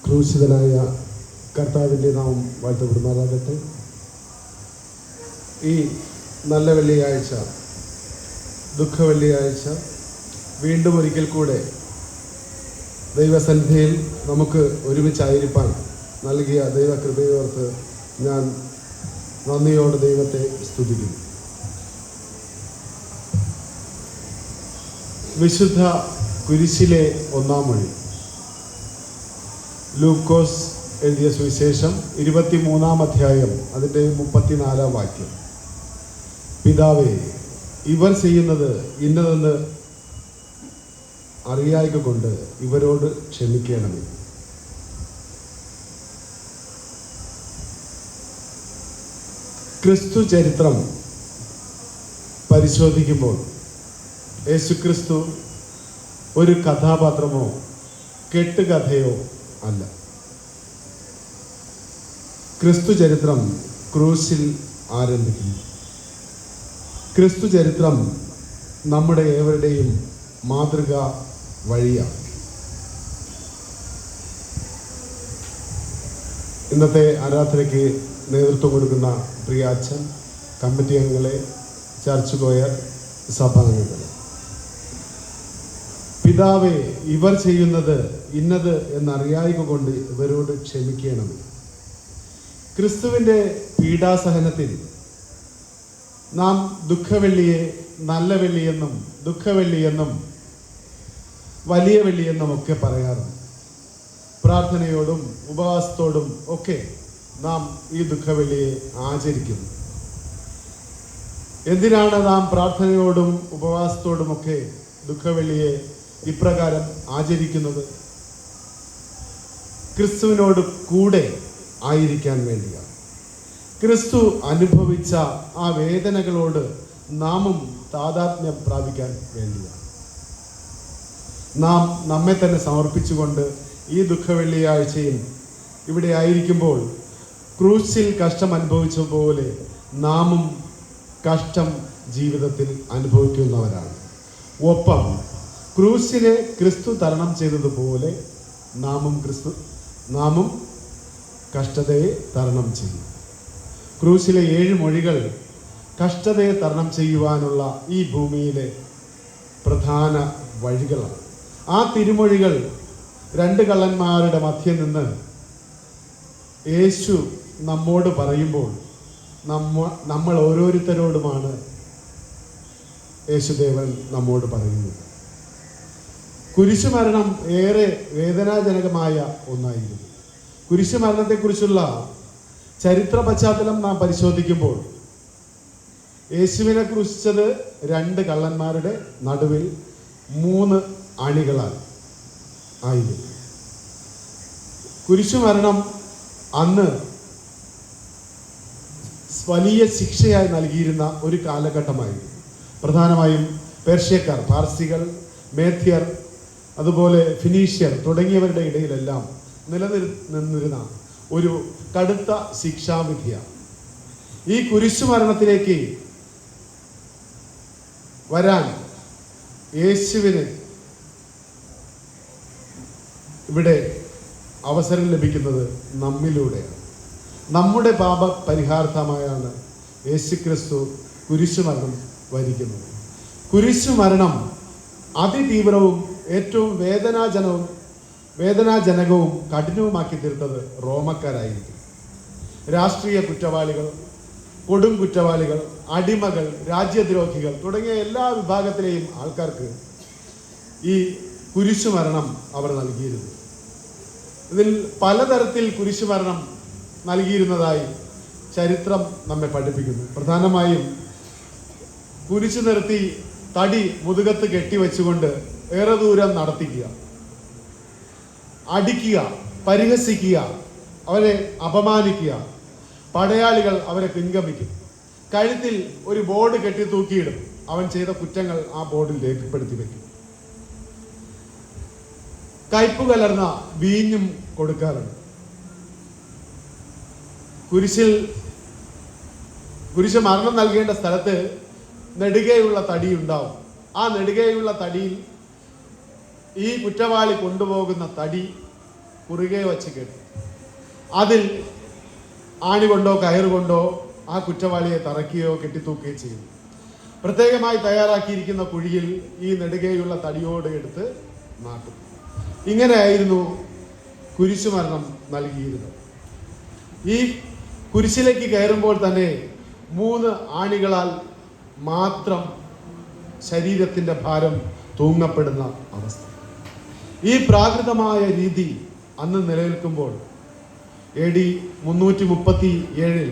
ക്രൂശിതനായ കർത്താവിൻ്റെ നാമം വാഴ്ത്തപ്പെടുമാറാകട്ടെ. ഈ നല്ല വെള്ളിയാഴ്ച, ദുഃഖ വെള്ളിയാഴ്ച, വീണ്ടും ഒരിക്കൽ കൂടെ ദൈവസന്നിധിയിൽ നമുക്ക് ഒരുമിച്ചായിരിക്കാൻ നൽകിയ ദൈവകൃപയോർത്ത് ഞാൻ നന്ദിയോടെ ദൈവത്തെ സ്തുതിക്കുന്നു. വിശുദ്ധ കുരിശിലെ ഒന്നാം മൊഴി. ലൂക്കോസ് എഴുതിയ സുവിശേഷം 23-ാം അധ്യായം, അതിൻ്റെ 34-ാം വാക്യം. പിതാവേ, ഇവർ ചെയ്യുന്നത് ഇന്നതെന്ന് അറിയായ്ക കൊണ്ട് ഇവരോട് ക്ഷമിക്കണമേ. ക്രിസ്തു ചരിത്രം പരിശോധിക്കുമ്പോൾ യേശുക്രിസ്തു ഒരു കഥാപാത്രമോ കെട്ടുകഥയോ അല്ല. ക്രിസ്തു ചരിത്രം ക്രൂശിൽ ആരംഭിക്കുന്നു. ക്രിസ്തു ചരിത്രം നമ്മുടെ ഏവരുടെയും മാതൃക വഴിയാണ്. ഇന്നത്തെ ആരാധനയ്ക്ക് നേതൃത്വം കൊടുക്കുന്ന പ്രിയ അച്ഛൻ, കമ്മിറ്റി അംഗങ്ങളെ, ചർച്ച് കോയർ, സഭാംഗങ്ങളെ, പിതാവേ, ഇവർ ചെയ്യുന്നത് ഇന്നത് എന്നറിയായ്ക കൊണ്ട് ഇവരോട് ക്ഷമിക്കണം. ക്രിസ്തുവിൻ്റെ പീഡാസഹനത്തിൽ നാം ദുഃഖവെള്ളിയെ നല്ല വെള്ളിയെന്നും ദുഃഖവെള്ളിയെന്നും വലിയ വെള്ളിയെന്നും ഒക്കെ പറയാറുണ്ട്. പ്രാർത്ഥനയോടും ഉപവാസത്തോടും ഒക്കെ നാം ഈ ദുഃഖവെള്ളിയെ ആചരിക്കുന്നു. എന്തിനാണ് നാം പ്രാർത്ഥനയോടും ഉപവാസത്തോടുമൊക്കെ ദുഃഖവെള്ളിയെ ഇപ്രകാരം ആചരിക്കുന്നത്? ക്രിസ്തുവിനോട് കൂടെ ആയിരിക്കാൻ വേണ്ടിയാണ്. ക്രിസ്തു അനുഭവിച്ച ആ വേദനകളോട് നാമും താതാത്മ്യം പ്രാപിക്കാൻ വേണ്ടിയാണ്. നാം നമ്മെ തന്നെ സമർപ്പിച്ചുകൊണ്ട് ഈ ദുഃഖവെള്ളിയാഴ്ചയിൽ ഇവിടെ ആയിരിക്കുമ്പോൾ ക്രൂശിൽ കഷ്ടം അനുഭവിച്ച പോലെ നാമും കഷ്ടം ജീവിതത്തിൽ അനുഭവിക്കുന്നവരാണ്. ഒപ്പം ക്രൂശിനെ ക്രിസ്തു തരണം ചെയ്തതുപോലെ നാമും കഷ്ടതയെ തരണം ചെയ്യും. ക്രൂശിലെ 7 മൊഴികൾ കഷ്ടതയെ തരണം ചെയ്യുവാനുള്ള ഈ ഭൂമിയിലെ പ്രധാന വഴികളാണ്. ആ തിരുമൊഴികൾ 2 കള്ളന്മാരുടെ മധ്യം നിന്ന് യേശു നമ്മോട് പറയുമ്പോൾ നമ്മൾ ഓരോരുത്തരോടുമാണ് യേശുദേവൻ നമ്മോട് പറയുന്നത്. കുരിശുമരണം ഏറെ വേദനാജനകമായ ഒന്നായിരുന്നു. കുരിശുമരണത്തെക്കുറിച്ചുള്ള ചരിത്ര പശ്ചാത്തലം നാം പരിശോധിക്കുമ്പോൾ യേശുവിനെ ക്രൂശിച്ചത് 2 കള്ളന്മാരുടെ നടുവിൽ 3 അണികളാൽ ആയിരുന്നു. കുരിശുമരണം അന്ന് വലിയ ശിക്ഷയായി നൽകിയിരുന്ന ഒരു കാലഘട്ടമായിരുന്നു. പ്രധാനമായും പേർഷ്യക്കാർ, പാർസികൾ, മേദ്യർ, അതുപോലെ ഫിനീഷ്യർ തുടങ്ങിയവരുടെ ഇടയിലെല്ലാം നിലനിന്നിരുന്ന ഒരു കടുത്ത ശിക്ഷാവിധിയാണ്. ഈ കുരിശുമരണത്തിലേക്ക് വരാൻ യേശുവിന് ഇവിടെ അവസരം ലഭിക്കുന്നത് നമ്മിലൂടെയാണ്. നമ്മുടെ പാപ പരിഹാരാർത്ഥമായാണ് യേശുക്രിസ്തു കുരിശുമരണം വരിക്കുന്നത്. കുരിശുമരണം അതിതീവ്രവും ഏറ്റവും വേദനാജനകവും കഠിനവുമാക്കി തീർത്തത് റോമക്കാരായിരിക്കും. രാഷ്ട്രീയ കുറ്റവാളികൾ, കൊടും കുറ്റവാളികൾ, അടിമകൾ, രാജ്യദ്രോഹികൾ തുടങ്ങിയ എല്ലാ വിഭാഗത്തിലെയും ആൾക്കാർക്ക് ഈ കുരിശുമരണം അവർ നൽകിയിരുന്നു. ഇതിൽ പലതരത്തിൽ കുരിശുമരണം നൽകിയിരുന്നതായി ചരിത്രം നമ്മെ പഠിപ്പിക്കുന്നു. പ്രധാനമായും കുരിശു നിർത്തി തടി മുതുകത്ത് കെട്ടിവെച്ചുകൊണ്ട് ഏറെ ദൂരം നടത്തിക്കുക, അടിക്കുക, പരിഹസിക്കുക, അവരെ അപമാനിക്കുക, പടയാളികൾ അവരെ പിൻഗമിക്കും, കഴുത്തിൽ ഒരു ബോർഡ് കെട്ടി തൂക്കിയിടും, അവൻ ചെയ്ത കുറ്റങ്ങൾ ആ ബോർഡിൽ രേഖപ്പെടുത്തി വയ്ക്കും, കയ്പ് കലർന്ന വീഞ്ഞും കൊടുക്കാറുണ്ട്. കുരിശ് മരണം നൽകേണ്ട സ്ഥലത്ത് നെടുകയുള്ള തടി ഉണ്ടാവും. ആ നെടുകയുള്ള തടിയിൽ ഈ കുറ്റവാളി കൊണ്ടുപോകുന്ന തടി കുറുകെ വച്ച് കെട്ടി അതിൽ ആണി കൊണ്ടോ കയറുകൊണ്ടോ ആ കുറ്റവാളിയെ തറയ്ക്കുകയോ കെട്ടിത്തൂക്കുകയോ ചെയ്യും. പ്രത്യേകമായി തയ്യാറാക്കിയിരിക്കുന്ന കുഴിയിൽ ഈ നെടുകെയുള്ള തടിയോട് എടുത്ത് നാട്ടും. ഇങ്ങനെയായിരുന്നു കുരിശുമരണം നൽകിയിരുന്നത്. ഈ കുരിശിലേക്ക് കയറുമ്പോൾ തന്നെ 3 ആണികളാൽ മാത്രം ശരീരത്തിൻ്റെ ഭാരം തൂങ്ങപ്പെടുന്ന അവസ്ഥ. ഈ പ്രാകൃതമായ രീതി അന്ന് നിലനിൽക്കുമ്പോൾ AD 337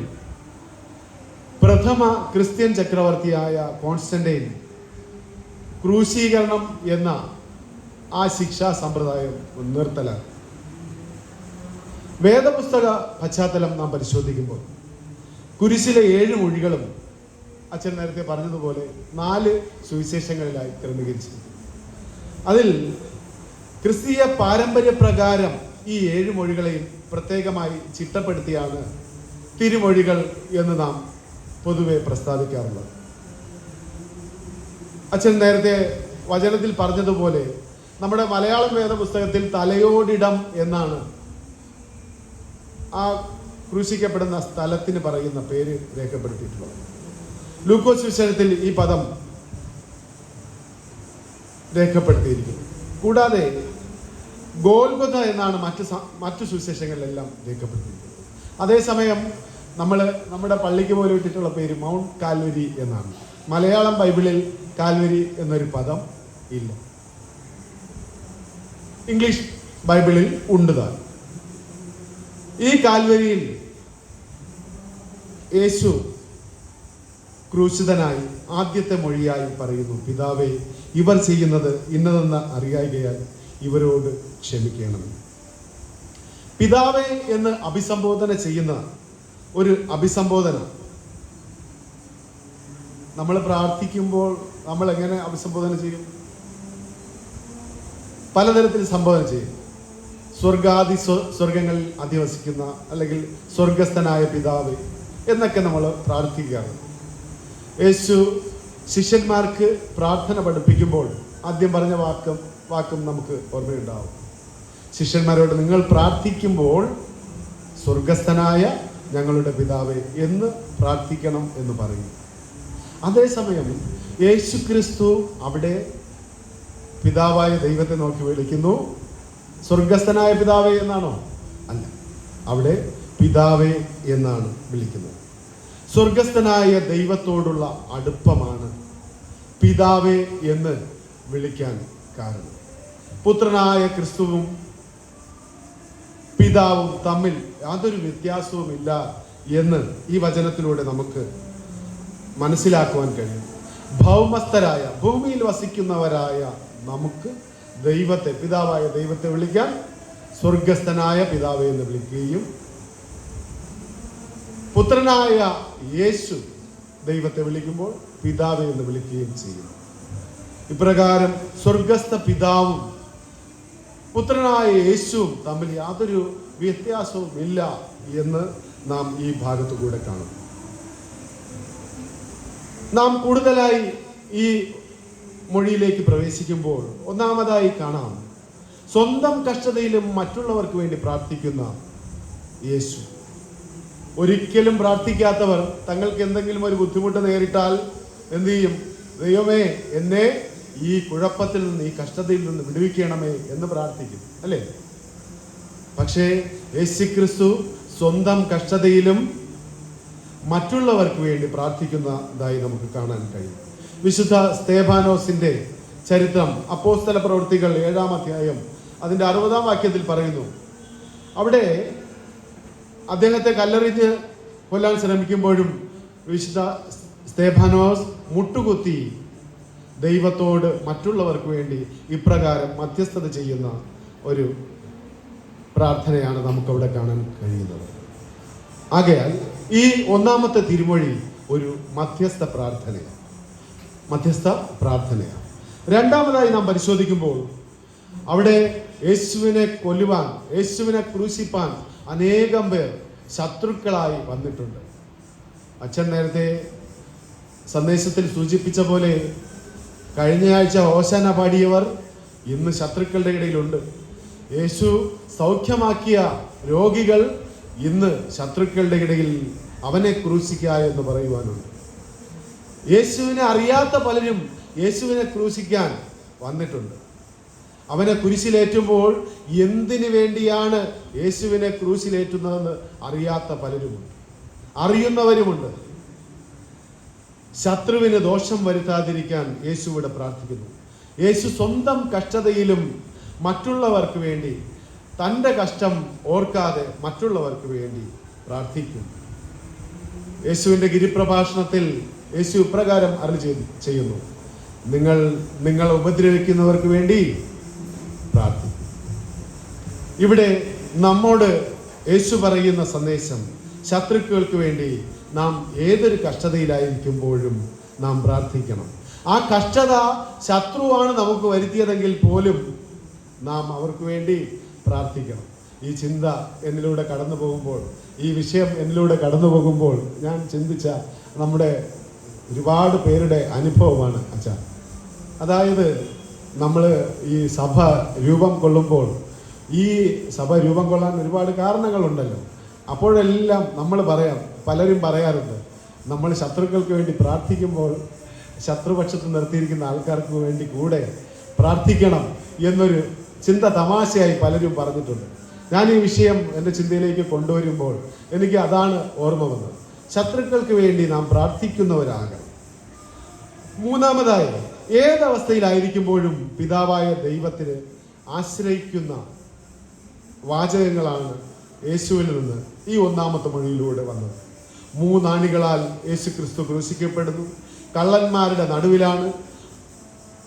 പ്രഥമ ക്രിസ്ത്യൻ ചക്രവർത്തിയായ കോൺസ്റ്റന്റൈൻ ക്രൂശീകരണം എന്ന ആ ശിക്ഷാ സമ്പ്രദായം നിർത്തലാക്കി. വേദപുസ്തക പശ്ചാത്തലം നാം പരിശോധിക്കുമ്പോൾ കുരിശിലെ 7 മൊഴികളും അച്ഛൻ നേരത്തെ പറഞ്ഞതുപോലെ 4 സുവിശേഷങ്ങളിലായി ക്രമീകരിച്ചിരിക്കുന്നു. അതിൽ ക്രിസ്തീയ പാരമ്പര്യപ്രകാരം ഈ 7 മൊഴികളെയും പ്രത്യേകമായി ചിട്ടപ്പെടുത്തിയാണ് തിരുമൊഴികൾ എന്ന് നാം പൊതുവെ പ്രസ്താവിക്കാറുള്ളത്. അച്ഛൻ നേരത്തെ വചനത്തിൽ പറഞ്ഞതുപോലെ നമ്മുടെ മലയാളം വേദപുസ്തകത്തിൽ തലയോടിടം എന്നാണ് ആ ക്രൂശിക്കപ്പെടുന്ന സ്ഥലത്തിന് പറയുന്ന പേര് രേഖപ്പെടുത്തിയിട്ടുള്ളത്. ലൂക്കോസ് സുവിശേഷത്തിൽ ഈ പദം രേഖപ്പെടുത്തിയിരിക്കുന്നു. കൂടാതെ ഗോൽഗൊഥ എന്നാണ് മറ്റു സുവിശേഷങ്ങളിലെല്ലാം രേഖപ്പെടുത്തിയിരിക്കുന്നത്. അതേസമയം നമ്മുടെ പള്ളിക്ക് പോലും ഇട്ടിട്ടുള്ള പേര് മൗണ്ട് കാൽവരി എന്നാണ്. മലയാളം ബൈബിളിൽ കാൽവരി എന്നൊരു പദം ഇല്ല. ഇംഗ്ലീഷ് ബൈബിളിൽ ഉണ്ട് താൻ. ഈ കാൽവരിയിൽ യേശു ക്രൂശിതനായി ആദ്യത്തെ മൊഴിയായി പറയുന്നു, പിതാവേ, ഇവർ ചെയ്യുന്നത് ഇന്നതെന്ന് അറിയായികയാൽ ഇവരോട് ക്ഷമിക്കണമെന്ന്. പിതാവേ എന്ന് അഭിസംബോധന ചെയ്യുന്ന ഒരു അഭിസംബോധന നമ്മൾ പ്രാർത്ഥിക്കുമ്പോൾ നമ്മൾ എങ്ങനെ അഭിസംബോധന ചെയ്യും? പലതരത്തിൽ സംബോധന ചെയ്യും. സ്വർഗങ്ങളിൽ അധിവസിക്കുന്ന അല്ലെങ്കിൽ സ്വർഗസ്ഥനായ പിതാവ് എന്നൊക്കെ നമ്മൾ പ്രാർത്ഥിക്കാറുണ്ട്. യേശു ശിഷ്യന്മാർക്ക് പ്രാർത്ഥന പഠിപ്പിക്കുമ്പോൾ ആദ്യം പറഞ്ഞ വാക്കും നമുക്ക് ഓർമ്മയുണ്ടാവും. ശിഷ്യന്മാരോട് നിങ്ങൾ പ്രാർത്ഥിക്കുമ്പോൾ സ്വർഗസ്ഥനായ ഞങ്ങളുടെ പിതാവേ എന്ന് പ്രാർത്ഥിക്കണം എന്ന് പറയും. അതേസമയം യേശു ക്രിസ്തു അവിടെ പിതാവായ ദൈവത്തെ നോക്കി വിളിക്കുന്നു. സ്വർഗസ്ഥനായ പിതാവേ എന്നാണോ? അല്ല, അവിടെ പിതാവേ എന്നാണ് വിളിക്കുന്നത്. സ്വർഗസ്ഥനായ ദൈവത്തോടുള്ള അടുപ്പമാണ് പിതാവേ എന്ന് വിളിക്കാൻ കാരണം. പുത്രനായ ക്രിസ്തുവും പിതാവും തമ്മിൽ യാതൊരു വ്യത്യാസവുമില്ല എന്ന് ഈ വചനത്തിലൂടെ നമുക്ക് മനസ്സിലാക്കുവാൻ കഴിയും. ഭൗമസ്ഥരായ ഭൂമിയിൽ വസിക്കുന്നവരായ നമുക്ക് ദൈവത്തെ, പിതാവായ ദൈവത്തെ വിളിക്കാൻ സ്വർഗസ്ഥനായ പിതാവേ എന്ന് വിളിക്കുകയും പുത്രനായ യേശു ദൈവത്തെ വിളിക്കുമ്പോൾ പിതാവേ എന്ന് വിളിക്കുകയും ചെയ്യുന്നു. ഇപ്രകാരം സ്വർഗസ്ഥ പിതാവും പുത്രനായ യേശുവും തമ്മിൽ യാതൊരു വ്യത്യാസവും ഇല്ല എന്ന് നാം ഈ ഭാഗത്തു കൂടെ കാണും. നാം കൂടുതലായി ഈ മൊഴിയിലേക്ക് പ്രവേശിക്കുമ്പോൾ ഒന്നാമതായി കാണാം സ്വന്തം കഷ്ടതയിലും മറ്റുള്ളവർക്ക് വേണ്ടി പ്രാർത്ഥിക്കുന്ന യേശു. ഒരിക്കലും പ്രാർത്ഥിക്കാത്തവർ തങ്ങൾക്ക് എന്തെങ്കിലും ഒരു ബുദ്ധിമുട്ട് നേരിട്ടാൽ എന്തു ചെയ്യും? ദൈവമേ, എന്നെ ഈ കുഴപ്പത്തിൽ നിന്ന്, ഈ കഷ്ടതയിൽ നിന്ന് വിടുവിക്കണമേ എന്ന് പ്രാർത്ഥിക്കും, അല്ലേ? പക്ഷേ യേശുക്രിസ്തു സ്വന്തം കഷ്ടതയിലും മറ്റുള്ളവർക്ക് വേണ്ടി പ്രാർത്ഥിക്കുന്നതായി നമുക്ക് കാണാൻ കഴിയും. വിശുദ്ധ സ്തേഫാനോസിന്റെ ചരിത്രം അപ്പോസ്തല പ്രവൃത്തികൾ 7-ാം അധ്യായം അതിൻ്റെ 60-ാം വാക്യത്തിൽ പറയുന്നു. അവിടെ അദ്ദേഹത്തെ കല്ലെറിഞ്ഞ് കൊല്ലാൻ ശ്രമിക്കുമ്പോഴും വിശുദ്ധ സ്തേഫാനോസ് മുട്ടുകുത്തി ദൈവത്തോട് മറ്റുള്ളവർക്ക് വേണ്ടി ഇപ്രകാരം മധ്യസ്ഥത ചെയ്യുന്ന ഒരു പ്രാർത്ഥനയാണ് നമുക്കവിടെ കാണാൻ കഴിയുന്നത്. ആകയാൽ ഈ ഒന്നാമത്തെ തിരുമൊഴി ഒരു മധ്യസ്ഥ പ്രാർത്ഥനയാണ്. രണ്ടാമതായി നാം പരിശോധിക്കുമ്പോൾ അവിടെ യേശുവിനെ കൊല്ലുവാൻ, യേശുവിനെ ക്രൂശിപ്പാൻ അനേകം പേർ ശത്രുക്കളായി വന്നിട്ടുണ്ട്. അച്ഛൻ നേരത്തെ സന്ദേശത്തിൽ സൂചിപ്പിച്ച പോലെ കഴിഞ്ഞയാഴ്ച ഹോശാന പാടിയവർ ഇന്ന് ശത്രുക്കളുടെ ഇടയിലുണ്ട്. യേശു സൗഖ്യമാക്കിയ രോഗികൾ ഇന്ന് ശത്രുക്കളുടെ ഇടയിൽ അവനെ ക്രൂശിക്കുക എന്ന് പറയുവാനുണ്ട്. യേശുവിനെ അറിയാത്ത പലരും യേശുവിനെ ക്രൂശിക്കാൻ വന്നിട്ടുണ്ട്. അവനെ കുരിശിലേറ്റുമ്പോൾ എന്തിനു വേണ്ടിയാണ് യേശുവിനെ ക്രൂശിലേറ്റുന്നതെന്ന് അറിയാത്ത പലരുമുണ്ട്, അറിയുന്നവരുമുണ്ട്. ശത്രുവിന് ദോഷം വരുത്താതിരിക്കാൻ യേശുവിടെ പ്രാർത്ഥിക്കുന്നു. യേശു സ്വന്തം കഷ്ടതയിലും മറ്റുള്ളവർക്ക് വേണ്ടി തൻ്റെ കഷ്ടം ഓർക്കാതെ മറ്റുള്ളവർക്ക് വേണ്ടി പ്രാർത്ഥിക്കുന്നു. യേശുവിൻ്റെ ഗിരിപ്രഭാഷണത്തിൽ യേശു ഇപ്രകാരം അരുളി ചെയ്യുന്നു: നിങ്ങൾ ഉപദ്രവിക്കുന്നവർക്ക് വേണ്ടി പ്രാർത്ഥിക്കും. ഇവിടെ നമ്മോട് യേശു പറയുന്ന സന്ദേശം, ശത്രുക്കൾക്ക് വേണ്ടി നാം ഏതൊരു കഷ്ടതയിലായിരിക്കുമ്പോഴും നാം പ്രാർത്ഥിക്കണം. ആ കഷ്ടത ശത്രുവാണ് നമുക്ക് വരുത്തിയതെങ്കിൽ പോലും നാം അവർക്ക് വേണ്ടി പ്രാർത്ഥിക്കണം. ഈ ചിന്ത എന്നിലൂടെ കടന്നു പോകുമ്പോൾ, ഈ വിഷയം എന്നിലൂടെ കടന്നു പോകുമ്പോൾ ഞാൻ ചിന്തിച്ച നമ്മുടെ ഒരുപാട് പേരുടെ അനുഭവമാണ് അച്ഛാ. അതായത് നമ്മൾ ഈ സഭ രൂപം കൊള്ളുമ്പോൾ, ഈ സഭ രൂപം കൊള്ളാൻ ഒരുപാട് കാരണങ്ങളുണ്ടല്ലോ. അപ്പോഴെല്ലാം നമ്മൾ പലരും പറയാറുണ്ട്, നമ്മൾ ശത്രുക്കൾക്ക് വേണ്ടി പ്രാർത്ഥിക്കുമ്പോൾ ശത്രുപക്ഷത്ത് നിർത്തിയിരിക്കുന്ന ആൾക്കാർക്ക് വേണ്ടി കൂടെ പ്രാർത്ഥിക്കണം എന്നൊരു ചിന്ത തമാശയായി പലരും പറഞ്ഞിട്ടുണ്ട്. ഞാൻ ഈ വിഷയം എൻ്റെ ചിന്തയിലേക്ക് കൊണ്ടുവരുമ്പോൾ എനിക്ക് അതാണ് ഓർമ്മ വന്നത്. ശത്രുക്കൾക്ക് വേണ്ടി നാം പ്രാർത്ഥിക്കുന്നവരാകണം. മൂന്നാമതായി, ഏതവസ്ഥയിലായിരിക്കുമ്പോഴും പിതാവായ ദൈവത്തിന് ആശ്രയിക്കുന്ന വാചകങ്ങളാണ് യേശുവിൽ നിന്ന് ഈ ഒന്നാമത്തെ മൊഴിയിലൂടെ വന്നത്. 3 ആണികളാൽ യേശു ക്രിസ്തു ക്രൂശിക്കപ്പെടുന്നു. കള്ളന്മാരുടെ നടുവിലാണ്.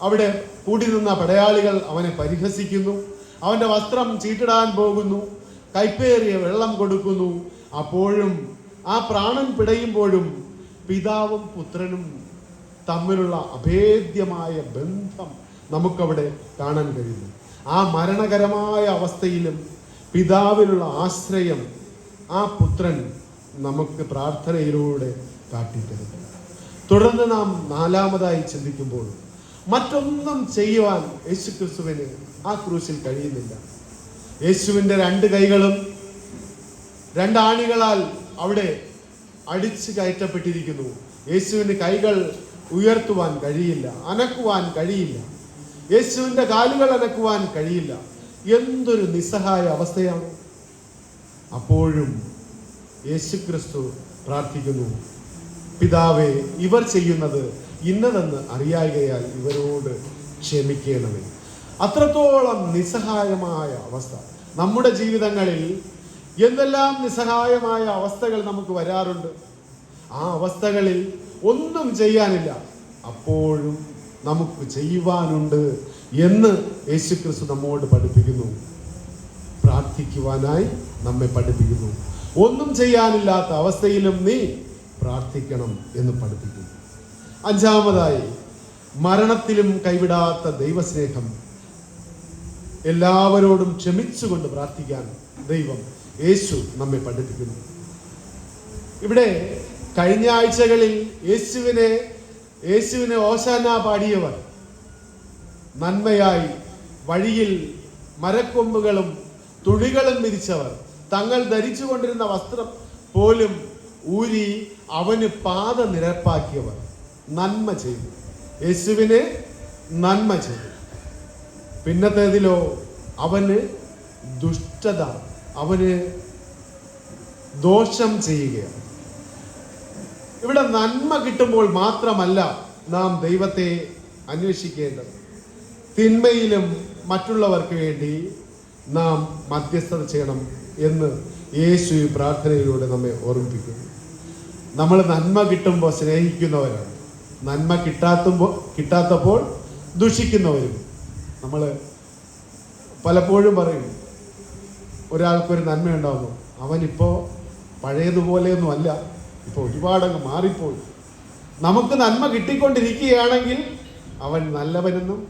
അവിടെ കൂടി നിന്ന പടയാളികൾ അവനെ പരിഹസിക്കുന്നു. അവൻ്റെ വസ്ത്രം ചീട്ടിടാൻ പോകുന്നു. കൈപ്പേറിയ വെള്ളം കൊടുക്കുന്നു. അപ്പോഴും ആ പ്രാണൻ പിടയുമ്പോഴും പിതാവും പുത്രനും തമ്മിലുള്ള അഭേദ്യമായ ബന്ധം നമുക്കവിടെ കാണാൻ കഴിയുന്നു. ആ മരണകരമായ അവസ്ഥയിലും പിതാവിലുള്ള ആശ്രയം ആ പുത്രൻ നമുക്ക് പ്രാർത്ഥനയിലൂടെ കാട്ടിത്തരുന്നു. തുടർന്ന് നാം 4-മതായി ചിന്തിക്കുമ്പോൾ, മറ്റൊന്നും ചെയ്യുവാൻ യേശുക്രിസ്തുവിന് ആ ക്രൂശിൽ കഴിയുന്നില്ല. യേശുവിൻ്റെ 2 കൈകളും 2 ആണികളാൽ അവിടെ അടിച്ചു കയറ്റപ്പെട്ടിരിക്കുന്നു. യേശുവിന് കൈകൾ ഉയർത്തുവാൻ കഴിയില്ല, അനക്കുവാൻ കഴിയില്ല. യേശുവിൻ്റെ കാലുകൾ അനക്കുവാൻ കഴിയില്ല. എന്തൊരു നിസ്സഹായ അവസ്ഥയാണ്. അപ്പോഴും യേശുക്രിസ്തു പ്രാർത്ഥിക്കുന്നു: പിതാവേ, ഇവർ ചെയ്യുന്നത് ഇന്നതെന്ന് അറിയായികയാൽ ഇവരോട് ക്ഷമിക്കണമേ. അത്രത്തോളം നിസ്സഹായമായ അവസ്ഥ. നമ്മുടെ ജീവിതങ്ങളിൽ എന്തെല്ലാം നിസ്സഹായമായ അവസ്ഥകൾ നമുക്ക് വരാറുണ്ട്. ആ അവസ്ഥകളിൽ ഒന്നും ചെയ്യാനില്ല, അപ്പോഴും നമുക്ക് ചെയ്യുവാനുണ്ട് എന്ന് യേശുക്രിസ്തു നമ്മോട് പഠിപ്പിക്കുന്നു. പ്രാർത്ഥിക്കുവാനായി നമ്മെ പഠിപ്പിക്കുന്നു. ഒന്നും ചെയ്യാനില്ലാത്ത അവസ്ഥയിലും നീ പ്രാർത്ഥിക്കണം എന്ന് പഠിപ്പിക്കുന്നു. 5-മതായി, മരണത്തിലും കൈവിടാത്ത ദൈവസ്നേഹം. എല്ലാവരോടും ക്ഷമിച്ചുകൊണ്ട് പ്രാർത്ഥിക്കാൻ ദൈവം, യേശു നമ്മെ പഠിപ്പിക്കുന്നു. ഇവിടെ കഴിഞ്ഞ ആഴ്ചകളിൽ യേശുവിനെ ഓശാന പാടിയവർ, നന്മയായി വഴിയിൽ മരക്കൊമ്പുകളും തുണികളും വിരിച്ചവർ, തങ്ങൾ ധരിച്ചു കൊണ്ടിരുന്ന വസ്ത്രം പോലും ഊരി അവന് പാത നിരപ്പാക്കിയവർ നന്മ ചെയ്തു. യേശുവിന് നന്മ ചെയ്തു. പിന്നത്തേതിലോ അവന് ദുഷ്ടത, അവന് ദോഷം ചെയ്യുകയാണ്. ഇവിടെ നന്മ കിട്ടുമ്പോൾ മാത്രമല്ല നാം ദൈവത്തെ അന്വേഷിക്കേണ്ടത്, തിന്മയിലും മറ്റുള്ളവർക്ക് വേണ്ടി നാം മധ്യസ്ഥത ചെയ്യണം എന്ന് യേശു ഈ പ്രാർത്ഥനയിലൂടെ നമ്മെ ഓർമ്മിപ്പിക്കുന്നു. നമ്മൾ നന്മ കിട്ടുമ്പോൾ സ്നേഹിക്കുന്നവരാണ്, നന്മ കിട്ടാത്തപ്പോൾ ദുഷിക്കുന്നവരും. നമ്മൾ പലപ്പോഴും പറയും, ഒരാൾക്കൊരു നന്മ ഉണ്ടാവുന്നു, അവനിപ്പോൾ പഴയതുപോലെയൊന്നും അല്ല, ഇപ്പോൾ ഒരുപാടങ്ങ് മാറിപ്പോയി. നമുക്ക് നന്മ കിട്ടിക്കൊണ്ടിരിക്കുകയാണെങ്കിൽ അവൻ നല്ലവനെന്നും,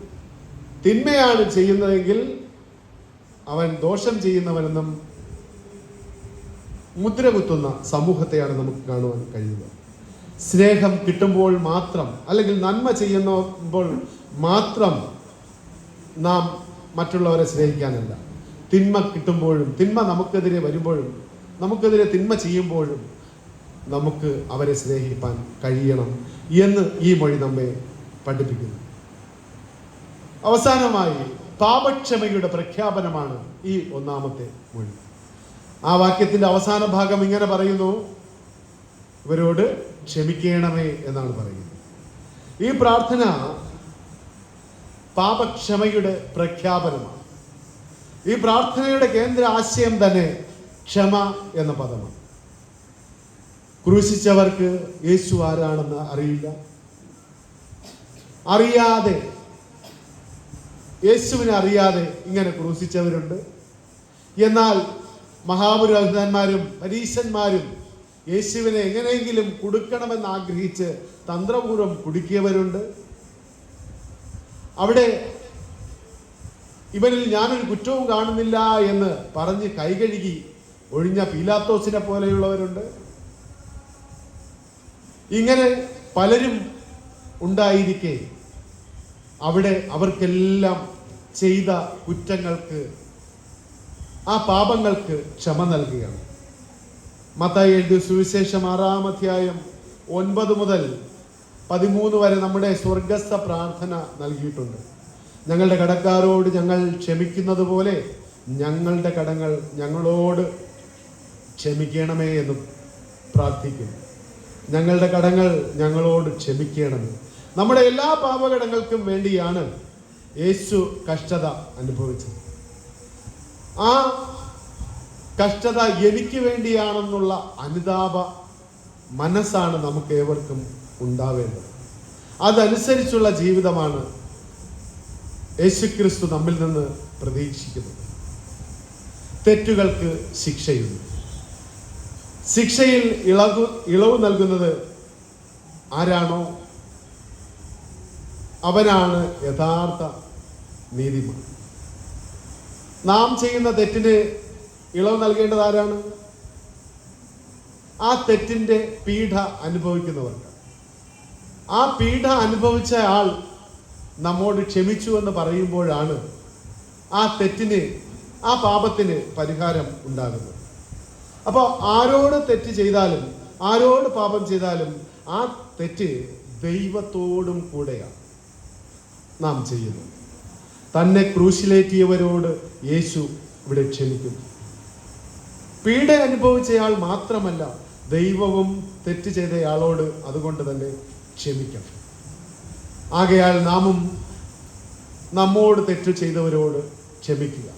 തിന്മയാണ് ചെയ്യുന്നതെങ്കിൽ അവൻ ദോഷം ചെയ്യുന്നവനെന്നും മുദ്ര കുത്തുന്ന സമൂഹത്തെയാണ് നമുക്ക് കാണുവാൻ കഴിയുന്നത്. സ്നേഹം കിട്ടുമ്പോൾ മാത്രം, അല്ലെങ്കിൽ നന്മ ചെയ്യുമ്പോൾ മാത്രം നാം മറ്റുള്ളവരെ സ്നേഹിക്കാനല്ല, തിന്മ കിട്ടുമ്പോഴും, തിന്മ നമുക്കെതിരെ വരുമ്പോഴും, നമുക്കെതിരെ തിന്മ ചെയ്യുമ്പോഴും നമുക്ക് അവരെ സ്നേഹിപ്പാൻ കഴിയണം എന്ന് ഈ മൊഴി നമ്മെ പഠിപ്പിക്കുന്നു. അവസാനമായി പാപക്ഷമയുടെ പ്രഖ്യാപനമാണ് ഈ ഒന്നാമത്തെ മൊഴി. ആ വാക്യത്തിന്റെ അവസാന ഭാഗം ഇങ്ങനെ പറയുന്നു: ഇവരോട് ക്ഷമിക്കണമേ എന്നാണ് പറയുന്നത്. ഈ പ്രാർത്ഥന പാപക്ഷമയുടെ പ്രഖ്യാപനമാണ്. ഈ പ്രാർത്ഥനയുടെ കേന്ദ്ര ആശയം തന്നെ ക്ഷമ എന്ന പദമാണ്. ക്രൂശിച്ചവർക്ക് യേശു ആരാണെന്ന് അറിയില്ല. അറിയാതെ, യേശുവിനെ അറിയാതെ ഇങ്ങനെ ക്രൂശിച്ചവരുണ്ട്. എന്നാൽ മഹാപുരോഹിതന്മാരും പരീശന്മാരും യേശുവിനെ എങ്ങനെയെങ്കിലും കൊടുക്കണമെന്ന് ആഗ്രഹിച്ച് തന്ത്രപൂർവ്വം കുടുക്കിയവരുണ്ട്. അവിടെ ഇവരിൽ ഞാനൊരു കുറ്റവും കാണുന്നില്ല എന്ന് പറഞ്ഞ് കൈകഴുകി ഒഴിഞ്ഞ പീലാത്തോസിനെ പോലെയുള്ളവരുണ്ട്. ഇങ്ങനെ പലരും ഉണ്ടായിരിക്കെ അവിടെ അവർക്കെല്ലാം ചെയ്ത കുറ്റങ്ങൾക്ക്, ആ പാപങ്ങൾക്ക് ക്ഷമ നൽകുകയാണ്. മത്തായി എഴുതിയ സുവിശേഷം 6-ാം അധ്യായം 9 മുതൽ 13 വരെ നമ്മുടെ സ്വർഗസ്ഥ പ്രാർത്ഥന നൽകിയിട്ടുണ്ട്. ഞങ്ങളുടെ കടക്കാരോട് ഞങ്ങൾ ക്ഷമിക്കുന്നത് പോലെ ഞങ്ങളുടെ കടങ്ങൾ ഞങ്ങളോട് ക്ഷമിക്കണമേ എന്ന് പ്രാർത്ഥിക്കുന്നു. ഞങ്ങളുടെ കടങ്ങൾ ഞങ്ങളോട് ക്ഷമിക്കണമേ. നമ്മുടെ എല്ലാ പാപകടങ്ങൾക്കും വേണ്ടിയാണ് യേശു കഷ്ടത അനുഭവിച്ചത്. ആ കഷ്ടത എനിക്ക് വേണ്ടിയാണെന്നുള്ള അനുതാപ മനസ്സാണ് നമുക്ക് ഏവർക്കും ഉണ്ടാവേണ്ടത്. അതനുസരിച്ചുള്ള ജീവിതമാണ് യേശുക്രിസ്തു നമ്മിൽ നിന്ന് പ്രതീക്ഷിക്കുന്നത്. തെറ്റുകൾക്ക് ശിക്ഷയുണ്ട്. ശിക്ഷയിൽ ഇളവ് നൽകുന്നത് ആരാണോ അവനാണ് യഥാർത്ഥ നീതിമാൻ. നാം ചെയ്യുന്ന തെറ്റിന് ഇളവ് നൽകേണ്ടത് ആരാണ്? ആ തെറ്റിന്റെ പീഡ അനുഭവിക്കുന്നവർക്ക്. ആ പീഡ അനുഭവിച്ച ആൾ നമ്മോട് ക്ഷമിച്ചു എന്ന് പറയുമ്പോഴാണ് ആ തെറ്റിന്, ആ പാപത്തിന് പരിഹാരം ഉണ്ടാകുന്നത്. അപ്പോൾ ആരോട് തെറ്റ് ചെയ്താലും, ആരോട് പാപം ചെയ്താലും ആ തെറ്റ് ദൈവത്തോടും കൂടെയാണ് നാം ചെയ്യുന്നത്. തന്നെ ക്രൂശിലേറ്റിയവരോട് യേശു ഇവിടെ ക്ഷമിക്കുന്നു. പീഡ അനുഭവിച്ചയാൾ മാത്രമല്ല, ദൈവവും തെറ്റ് ചെയ്തയാളോട് അതുകൊണ്ട് തന്നെ ക്ഷമിക്കണം. ആകയാൽ നാമും നമ്മോട് തെറ്റ് ചെയ്തവരോട് ക്ഷമിക്കുക.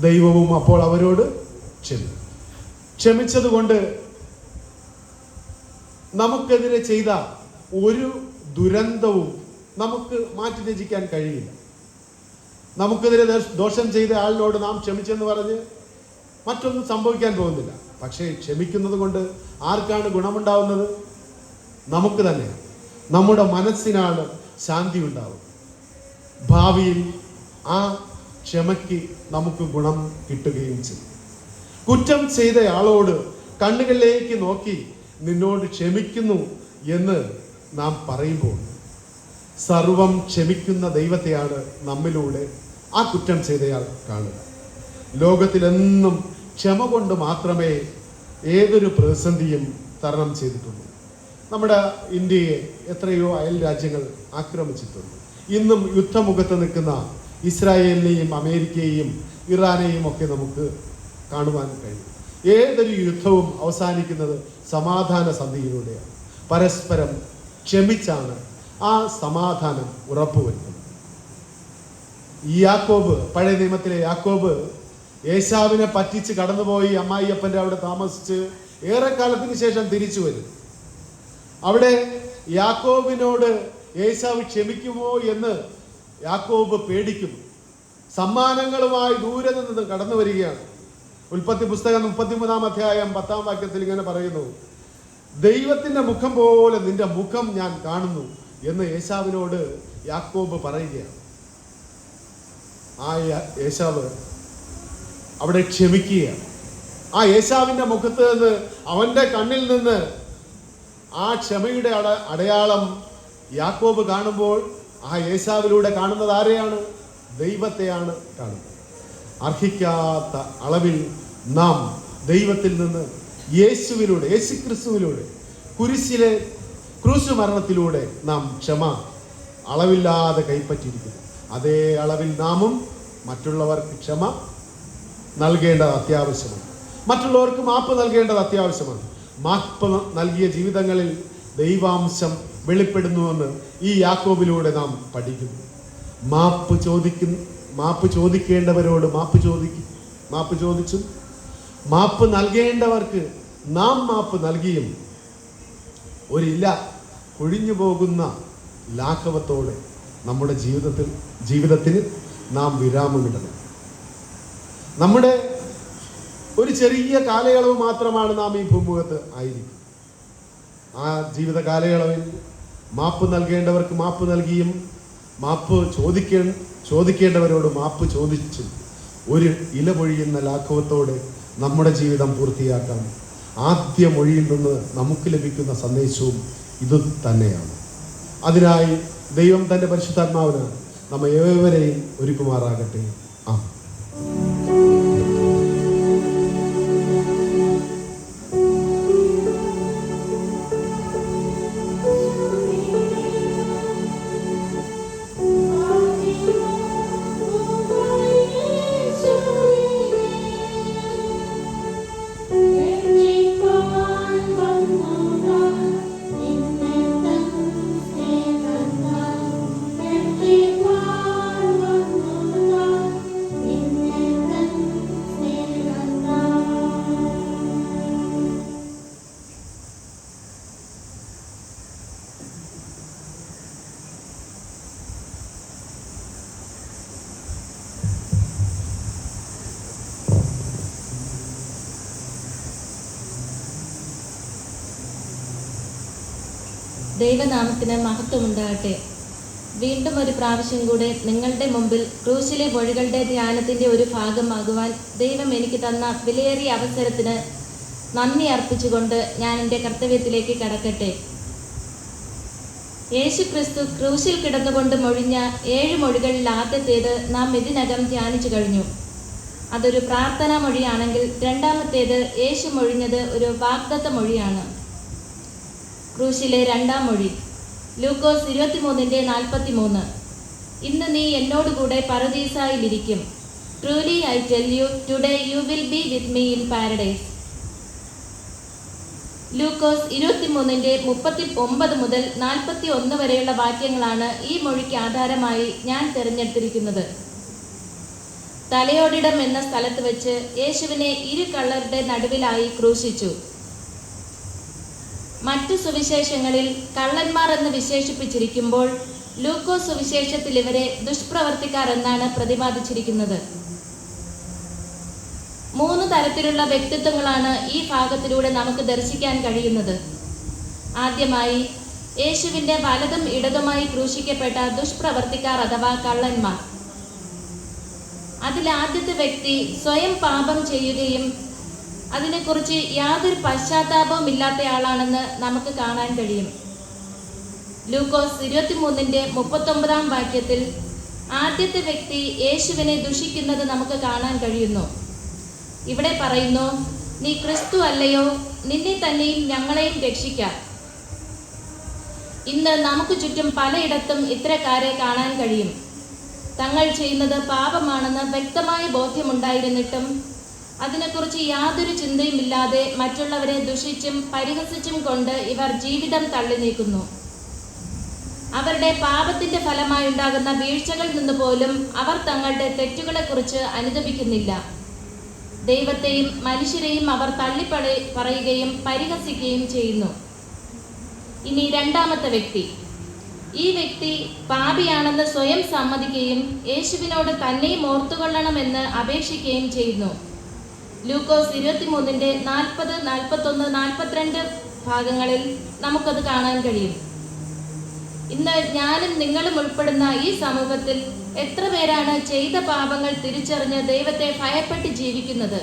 ദൈവവും അപ്പോൾ അവരോട് ക്ഷമിക്കും. ക്ഷമിച്ചതുകൊണ്ട് നമുക്കെതിരെ ചെയ്ത ഒരു ദുരന്തവും നമുക്ക് മാറ്റി രചിക്കാൻ കഴിയില്ല. നമുക്കെതിരെ ദോഷം ചെയ്ത ആളിനോട് നാം ക്ഷമിച്ചെന്ന് പറഞ്ഞ് മറ്റൊന്നും സംഭവിക്കാൻ പോകുന്നില്ല. പക്ഷേ ക്ഷമിക്കുന്നത് കൊണ്ട് ആർക്കാണ് ഗുണമുണ്ടാവുന്നത്? നമുക്ക് തന്നെ. നമ്മുടെ മനസ്സിനാണ് ശാന്തി ഉണ്ടാവും. ഭാവിയിൽ ആ ക്ഷമയ്ക്ക് നമുക്ക് ഗുണം കിട്ടുകയും ചെയ്യും. കുറ്റം ചെയ്തയാളോട് കണ്ണുകളിലേക്ക് നോക്കി നിന്നോട് ക്ഷമിക്കുന്നു എന്ന് നാം പറയുമ്പോൾ സർവം ക്ഷമിക്കുന്ന ദൈവത്തെയാണ് നമ്മിലൂടെ ആ കുറ്റം ചെയ്തയാൾ കാണുക. ലോകത്തിലെന്നും ക്ഷമ കൊണ്ട് മാത്രമേ ഏതൊരു പ്രതിസന്ധിയും തരണം ചെയ്തിട്ടുള്ളൂ. നമ്മുടെ ഇന്ത്യയെ എത്രയോ അയൽ രാജ്യങ്ങൾ ആക്രമിച്ചിട്ടുണ്ട്. ഇന്നും യുദ്ധമുഖത്ത് നിൽക്കുന്ന ഇസ്രായേലിനെയും അമേരിക്കയെയും ഇറാനെയും ഒക്കെ നമുക്ക് കാണുവാൻ കഴിയും. ഏതൊരു യുദ്ധവും അവസാനിക്കുന്നത് സമാധാന സന്ധിയിലൂടെയാണ്. പരസ്പരം ക്ഷമിച്ചാണ് ആ സമാധാനം ഉറപ്പുവരുത്തുന്നത്. ഈ യാക്കോബ്, പഴയ നിയമത്തിലെ യാക്കോബ് ഏശാവിനെ പറ്റിച്ച് കടന്നുപോയി അമ്മായിയപ്പൻ്റെ അവിടെ താമസിച്ച് ഏറെക്കാലത്തിന് ശേഷം തിരിച്ചു വരും. അവിടെ യാക്കോബിനോട് ഏശാവ് ക്ഷമിക്കുമോ എന്ന് യാക്കോബ് പേടിക്കുന്നു. സമ്മാനങ്ങളുമായി ദൂരെ നിന്ന് കടന്നു വരികയാണ്. ഉൽപ്പത്തി പുസ്തകം 33-ാം അധ്യായം 10-ാം വാക്യത്തിൽ ഇങ്ങനെ പറയുന്നു: ദൈവത്തിന്റെ മുഖം പോലെ നിന്റെ മുഖം ഞാൻ കാണുന്നു എന്ന് ഏശാവിനോട് യാക്കോബ് പറയുകയാണ്. ആ ഏശാവ് അവിടെ ക്ഷമിക്കുകയാണ്. ആ ഏശാവിന്റെ മുഖത്ത് നിന്ന്, അവന്റെ കണ്ണിൽ നിന്ന് ആ ക്ഷമയുടെ അടയാളം യാക്കോബ് കാണുമ്പോൾ ആ ഏശാവിലൂടെ കാണുന്നത് ആരെയാണ്? ദൈവത്തെയാണ് കാണുന്നത്. അർഹിക്കാത്ത അളവിൽ നാം ദൈവത്തിൽ നിന്ന് യേശുക്രിസ്തുവിലൂടെ കുരിശിലെ ക്രൂശ് മരണത്തിലൂടെ നാം ക്ഷമ അളവില്ലാതെ കൈപ്പറ്റിയിരിക്കുന്നു. അതേ അളവിൽ നാമും മറ്റുള്ളവർക്ക് ക്ഷമ നൽകേണ്ടത് അത്യാവശ്യമാണ്. മറ്റുള്ളവർക്ക് മാപ്പ് നൽകേണ്ടത് അത്യാവശ്യമാണ്. മാപ്പ് നൽകിയ ജീവിതങ്ങളിൽ ദൈവാംശം വെളിപ്പെടുന്നുവെന്ന് ഈ യാക്കോബിലൂടെ നാം പഠിക്കുന്നു. മാപ്പ് ചോദിക്കേണ്ടവരോട് മാപ്പ് ചോദിച്ചും മാപ്പ് നൽകേണ്ടവർക്ക് നാം മാപ്പ് നൽകിയും ഒരില കൊഴിഞ്ഞു പോകുന്ന ലാഘവത്തോടെ നമ്മുടെ ജീവിതത്തിന് നാം വിരാമമിടണം. നമ്മുടെ ഒരു ചെറിയ കാലയളവ് മാത്രമാണ് നാം ഈ ഭൂമുഖത്ത് ആയിരിക്കും. ആ ജീവിത കാലയളവിൽ മാപ്പ് നൽകേണ്ടവർക്ക് മാപ്പ് നൽകിയും മാപ്പ് ചോദിക്കേണ്ടവരോട് മാപ്പ് ചോദിച്ചും ഒരു ഇല പൊഴിയുന്ന ലാഘവത്തോടെ നമ്മുടെ ജീവിതം പൂർത്തിയാക്കാം. ആദ്യ മൊഴിയിൽ നിന്ന് നമുക്ക് ലഭിക്കുന്ന സന്ദേശവും ഇത് തന്നെയാണ്. അതിനായി ദൈവം തൻ്റെ പരിശുദ്ധാത്മാവിനാൽ നമ്മെ ഏവരെയും ഒരുക്കുമാറാകട്ടെ. ആമേൻ. ദൈവനാമത്തിന് മഹത്വമുണ്ടാകട്ടെ. വീണ്ടും ഒരു പ്രാവശ്യം കൂടെ നിങ്ങളുടെ മുമ്പിൽ ക്രൂശിലെ വഴികളുടെ ധ്യാനത്തിൻ്റെ ഒരു ഭാഗമാകുവാൻ ദൈവം എനിക്ക് തന്ന വിലയേറിയ അവസരത്തിന് നന്ദി അർപ്പിച്ചുകൊണ്ട് ഞാൻ എൻ്റെ കർത്തവ്യത്തിലേക്ക് കടക്കട്ടെ. യേശുക്രിസ്തു ക്രൂശിൽ കിടന്നുകൊണ്ട് മൊഴിഞ്ഞ 7 മൊഴികളിൽ ആദ്യത്തേത് നാം ഇതിനകം ധ്യാനിച്ചു കഴിഞ്ഞു. അതൊരു പ്രാർത്ഥനാ മൊഴിയാണെങ്കിൽ രണ്ടാമത്തേത് യേശു മൊഴിഞ്ഞത് ഒരു വാഗ്ദത്ത മൊഴിയാണ്. ക്രൂശിലെ 2-ാം മൊഴി ലൂക്കോസ് 23:43. ഇന്ന് നീ എന്നോടുകൂടെ പറുദീസായിലിരിക്കും. Truly I tell you today you will be with me in paradise. Lukose 23:39 മുതൽ 41 വരെയുള്ള വാക്യങ്ങളാണ് ഈ മൊഴിക്ക് ആധാരമായി ഞാൻ തിരഞ്ഞെടുത്തിരിക്കുന്നത്. തലയോടിടം എന്ന സ്ഥലത്ത് വെച്ച് യേശുവിനെ 2 കള്ളരുടെ നടുവിലായി ക്രൂശിച്ചു. മറ്റു സുവിശേഷങ്ങളിൽ കള്ളന്മാർ എന്ന് വിശേഷിപ്പിച്ചിരിക്കുമ്പോൾ ലൂക്കോസ് സുവിശേഷത്തിൽ ഇവരെ ദുഷ്പ്രവർത്തിക്കാർ എന്നാണ് പ്രതിപാദിച്ചിരിക്കുന്നത്. 3 തരത്തിലുള്ള വ്യക്തിത്വങ്ങളാണ് ഈ ഭാഗത്തിലൂടെ നമുക്ക് ദർശിക്കാൻ കഴിയുന്നത്. ആദ്യമായി യേശുവിൻ്റെ വലതും ഇടതുമായി ക്രൂശിക്കപ്പെട്ട ദുഷ്പ്രവർത്തിക്കാർ അഥവാ കള്ളന്മാർ. അതിലാദ്യത്തെ വ്യക്തി സ്വയം പാപം ചെയ്യുകയും അതിനെക്കുറിച്ച് യാതൊരു പശ്ചാത്താപവും ഇല്ലാത്തയാളാണെന്ന് നമുക്ക് കാണാൻ കഴിയും. ലൂക്കോസ് 23:39 വാക്യത്തിൽ ആദ്യത്തെ വ്യക്തി യേശുവിനെ ദുഷിക്കുന്നത് നമുക്ക് കാണാൻ കഴിയുന്നു. ഇവിടെ പറയുന്നു, നീ ക്രിസ്തു അല്ലയോ, നിന്നെ തന്നെയും ഞങ്ങളെയും രക്ഷിക്കാം. ഇന്ന് നമുക്ക് ചുറ്റും പലയിടത്തും ഇത്തരക്കാരെ കാണാൻ കഴിയും. തങ്ങൾ ചെയ്യുന്നത് പാപമാണെന്ന് വ്യക്തമായ ബോധ്യമുണ്ടായിരുന്നിട്ടും അതിനെക്കുറിച്ച് യാതൊരു ചിന്തയുമില്ലാതെ മറ്റുള്ളവരെ ദുഷിച്ചും പരിഹസിച്ചും കൊണ്ട് ഇവർ ജീവിതം തള്ളി നീക്കുന്നു. അവരുടെ പാപത്തിന്റെ ഫലമായി ഉണ്ടാകുന്ന വീഴ്ചകളിൽ നിന്ന് പോലും അവർ തങ്ങളുടെ തെറ്റുകളെക്കുറിച്ച് അനുതപിക്കുന്നില്ല. ദൈവത്തെയും മനുഷ്യരെയും അവർ പറയുകയും പരിഹസിക്കുകയും ചെയ്യുന്നു. ഇനി 2-ാമത്തെ വ്യക്തി. ഈ വ്യക്തി പാപിയാണെന്ന് സ്വയം സമ്മതിക്കുകയും യേശുവിനോട് തന്നെയും ഓർത്തുകൊള്ളണമെന്ന് അപേക്ഷിക്കുകയും ചെയ്യുന്നു. ലൂക്കോസ് 23:40, 41, 42 ഭാഗങ്ങളിൽ നമുക്കത് കാണാൻ കഴിയും. ഇന്ന് ഞാനും നിങ്ങളും ഉൾപ്പെടുന്ന ഈ സമൂഹത്തിൽ എത്ര പേരാണ് ചെയ്ത പാപങ്ങൾ തിരിച്ചറിഞ്ഞ് ദൈവത്തെ ഭയപ്പെട്ട് ജീവിക്കുന്നത്?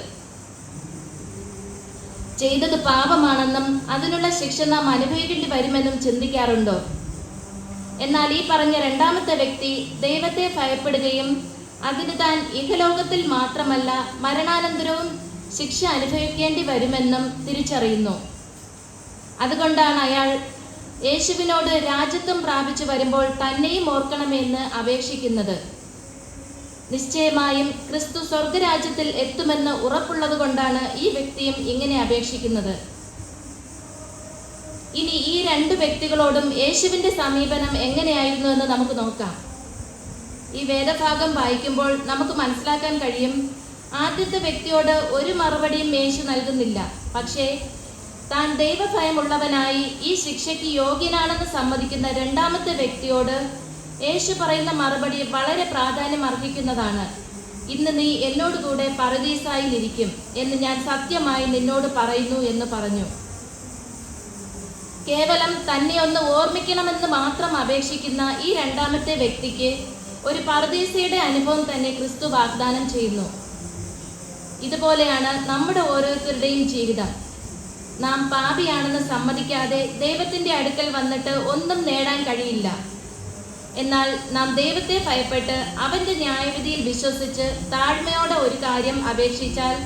ചെയ്തത് പാപമാണെന്നും അതിനുള്ള ശിക്ഷ നാം അനുഭവിക്കേണ്ടി വരുമെന്നും ചിന്തിക്കാറുണ്ടോ? എന്നാൽ ഈ പറഞ്ഞ 2-ാമത്തെ വ്യക്തി ദൈവത്തെ ഭയപ്പെടുകയും അതിന് താൻ ഇഹലോകത്തിൽ മാത്രമല്ല മരണാനന്തരവും ശിക്ഷ അനുഭവിക്കേണ്ടി വരുമെന്നും തിരിച്ചറിയുന്നു. അതുകൊണ്ടാണ് അയാൾ യേശുവിനോട് രാജ്യത്വം പ്രാപിച്ചു വരുമ്പോൾ തന്നെയും ഓർക്കണമെന്ന് അപേക്ഷിക്കുന്നത്. നിശ്ചയമായും ക്രിസ്തു സ്വർഗരാജ്യത്തിൽ എത്തുമെന്ന് ഉറപ്പുള്ളത് കൊണ്ടാണ് ഈ വ്യക്തിയും ഇങ്ങനെ അപേക്ഷിക്കുന്നത്. ഇനി ഈ രണ്ട് വ്യക്തികളോടും യേശുവിൻ്റെ സമീപനം എങ്ങനെയായിരുന്നു എന്ന് നമുക്ക് നോക്കാം. ഈ വേദഭാഗം വായിക്കുമ്പോൾ നമുക്ക് മനസ്സിലാക്കാൻ കഴിയും, ആദ്യത്തെ വ്യക്തിയോട് ഒരു മറുപടിയും യേശു നൽകുന്നില്ല. പക്ഷേ താൻ ദൈവഭയമുള്ളവനായി ഈ ശിക്ഷയ്ക്ക് യോഗ്യനാണെന്ന് സമ്മതിക്കുന്ന രണ്ടാമത്തെ വ്യക്തിയോട് യേശു പറയുന്ന മറുപടി വളരെ പ്രാധാന്യം അർഹിക്കുന്നതാണ്. ഇന്ന് നീ എന്നോടുകൂടെ പറുദീസായിലിരിക്കും എന്ന് ഞാൻ സത്യമായി നിന്നോട് പറയുന്നു എന്ന് പറഞ്ഞു. കേവലം തന്നെ ഒന്ന് ഓർമ്മിക്കണമെന്ന് മാത്രം അപേക്ഷിക്കുന്ന ഈ രണ്ടാമത്തെ വ്യക്തിക്ക് ഒരു പറുദീസയുടെ അനുഭവം തന്നെ ക്രിസ്തു വാഗ്ദാനം ചെയ്യുന്നു. ഇതുപോലെയാണ് നമ്മുടെ ഓരോരുത്തരുടെയും ജീവിതം. നാം പാപിയാണെന്ന് സമ്മതിക്കാതെ ദൈവത്തിൻ്റെ അടുക്കൽ വന്നിട്ട് ഒന്നും നേടാൻ കഴിയില്ല. എന്നാൽ നാം ദൈവത്തെ ഭയപ്പെട്ട് അവൻ്റെ ന്യായവിധിയിൽ വിശ്വസിച്ച് താഴ്മയോടെ ഒരു കാര്യം അപേക്ഷിച്ചാൽ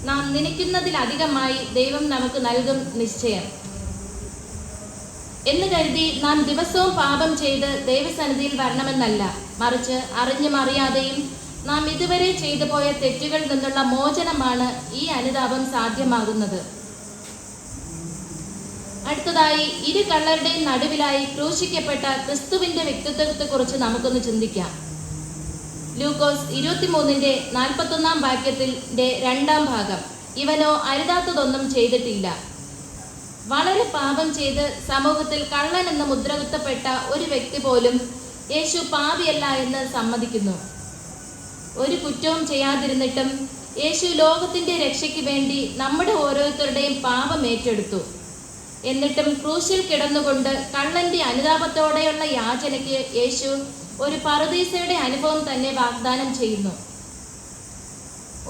നാം നനയ്ക്കുന്നതിലധികമായി ദൈവം നമുക്ക് നൽകും നിശ്ചയം. എന്ന് കരുതി നാം ദിവസവും പാപം ചെയ്ത് ദൈവസന്നിധിയിൽ വരണമെന്നല്ല, മറിച്ച് അറിഞ്ഞും അറിയാതെയും നാം ഇതുവരെ ചെയ്തു പോയ തെറ്റുകളിൽ നിന്നുള്ള മോചനമാണ് ഈ അനുതാപം സാധ്യമാകുന്നത്. അടുത്തതായി ഇരു കള്ളരുടെയും നടുവിലായി ക്രൂശിക്കപ്പെട്ട ക്രിസ്തുവിന്റെ വ്യക്തിത്വത്തെക്കുറിച്ച് നമുക്കൊന്ന് ചിന്തിക്കാം. ലൂക്കോസ് 23:41 വാക്യത്തിന്റെ 2 ഭാഗം, ഇവനോ അരുതാത്തതൊന്നും ചെയ്തിട്ടില്ല. വളരെ പാപം ചെയ്ത് സമൂഹത്തിൽ കള്ളൻ എന്ന് മുദ്രകുത്തപ്പെട്ട ഒരു വ്യക്തി പോലും യേശു പാപിയല്ല എന്ന് സമ്മതിക്കുന്നു. ഒരു കുറ്റവും ചെയ്യാതിരുന്നിട്ടും യേശു ലോകത്തിന്റെ രക്ഷയ്ക്ക് വേണ്ടി നമ്മുടെ ഓരോരുത്തരുടെയും പാപം ഏറ്റെടുത്തു. എന്നിട്ടും ക്രൂശിൽ കിടന്നുകൊണ്ട് കള്ളന്റെ അനുതാപത്തോടെയുള്ള യാചനയ്ക്ക് യേശു ഒരു പറുദീസയുടെ അനുഭവം തന്നെ വാഗ്ദാനം ചെയ്യുന്നു.